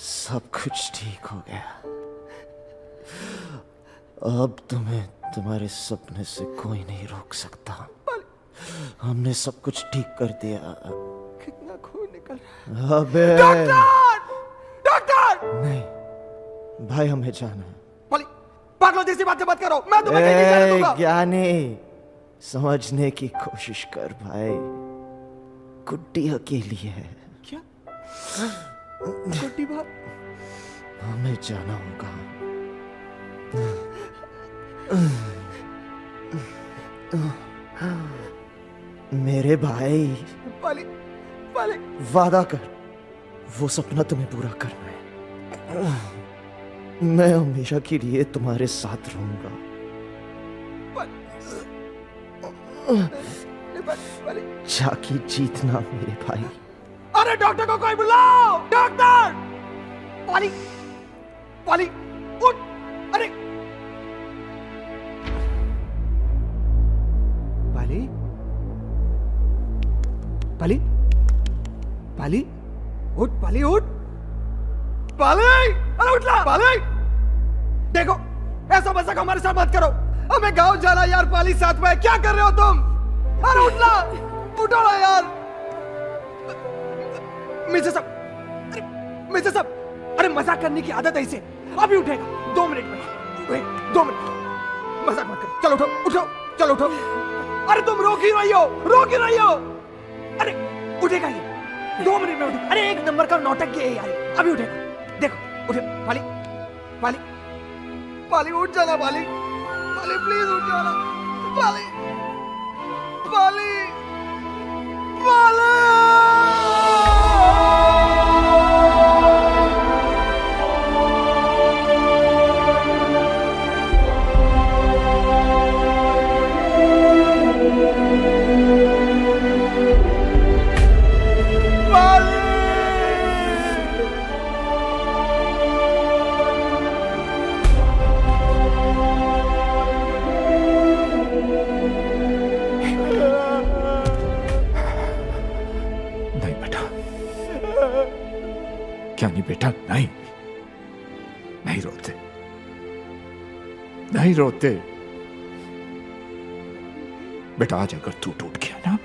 सब कुछ ठीक हो गया। अब तुम्हें तुम्हारे सपने से कोई नहीं रोक सकता। हमने सब कुछ ठीक कर दिया।
कितना खून निकल रहा है।
अबे
डॉक्टर! डॉक्टर!
नहीं भाई, हमें जाना है।
पागलों जैसी बातें मत करो, मैं तुम्हें कहीं नहीं जाने दूंगा।
ज्ञानी, समझने की कोशिश कर भाई। गुड्डी अकेली है।
क्या? गुड्डी बाप?
हमें जाना होगा। मेरे भाई,
पाली, पाली।
वादा कर, वो सपना तुम्हें पूरा करना है। मैं हमेशा के लिए तुम्हारे साथ रहूंगा। जाके जीतना मेरे भाई।
अरे डॉक्टर को कोई बुलाओ! डॉक्टर! पाली, पाली, उठ! अरे पाली, पाली, पाली, उठ पाली, उठ! पाली! अरे उठ ला! पाली! देखो, ऐसा मजाक हमारे साथ मत करो। हमें गांव जाना यार। पाली साथ में क्या कर रहे हो तुम? अरे उठ ला! उठो ना यार! मिर्जा साहब, मिर्जा साहब, अरे मजाक करने की आदत है इसे। अभी उठेगा 2 मिनट में। वेट 2 मिनट, मजाक मत करो। चलो उठो, उठो, चलो उठो। अरे तुम रोक ही रही हो, रोक ही रही हो। अरे उठेगा ये 2 मिनट में उठेगा। अरे 1 नंबर का नौटंकी है यार। अभी उठेगा, देखो उठे। पाली, पाली, पाली उठ जाना। पाली, पाली प्लीज उठ जाना। पाली, पाली, पाली।
ज्ञानी बेटा, नहीं, नहीं रोते, नहीं रोते बेटा। आज अगर तू टूट गया ना,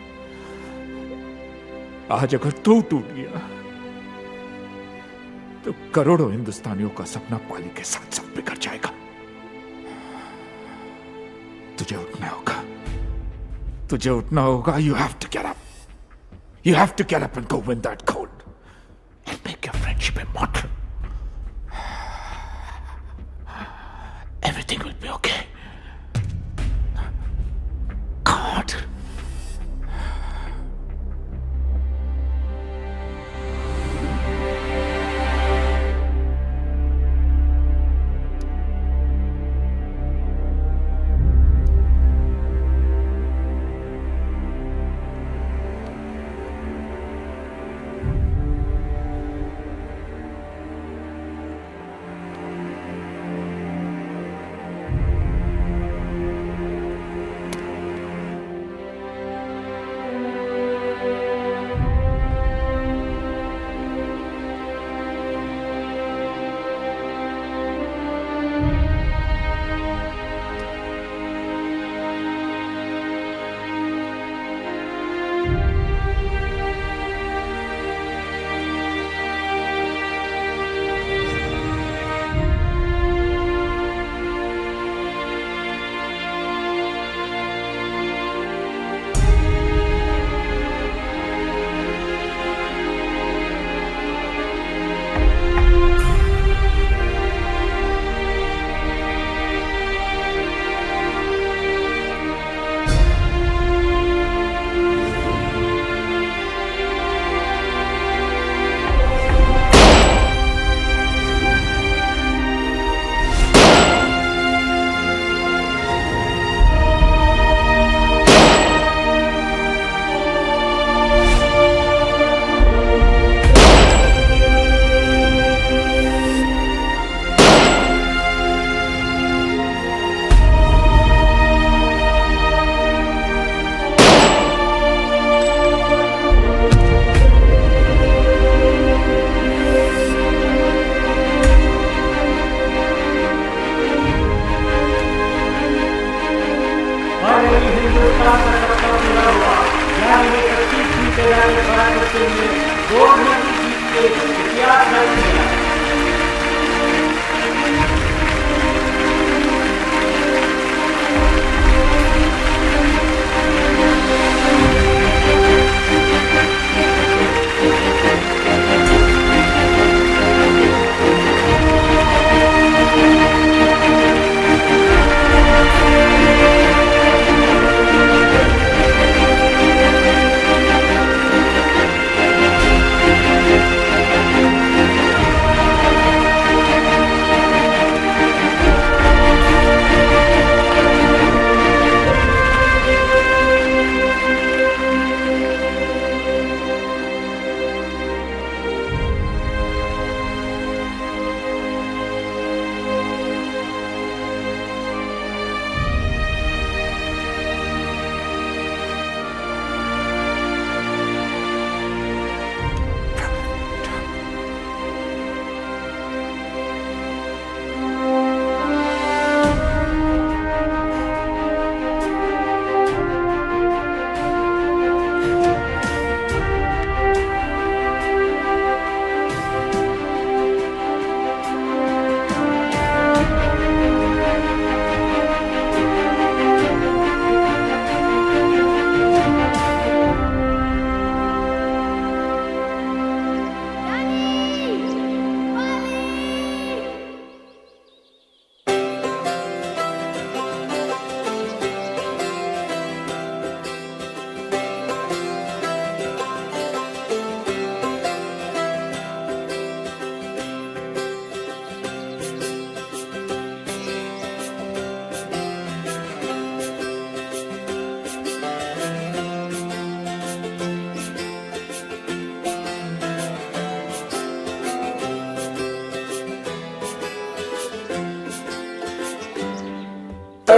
आज अगर तू टूट गया तो करोड़ों हिंदुस्तानियों का सपना पाली के साथ साथ बिखर जाएगा। तुझे उठना होगा, तुझे उठना होगा। You have to get up. You have to get up and go win that gold and make your friendship immortal. Everything will be okay. God.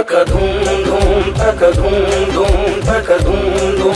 धूम धूम तक धूम धूम तक धूम धूम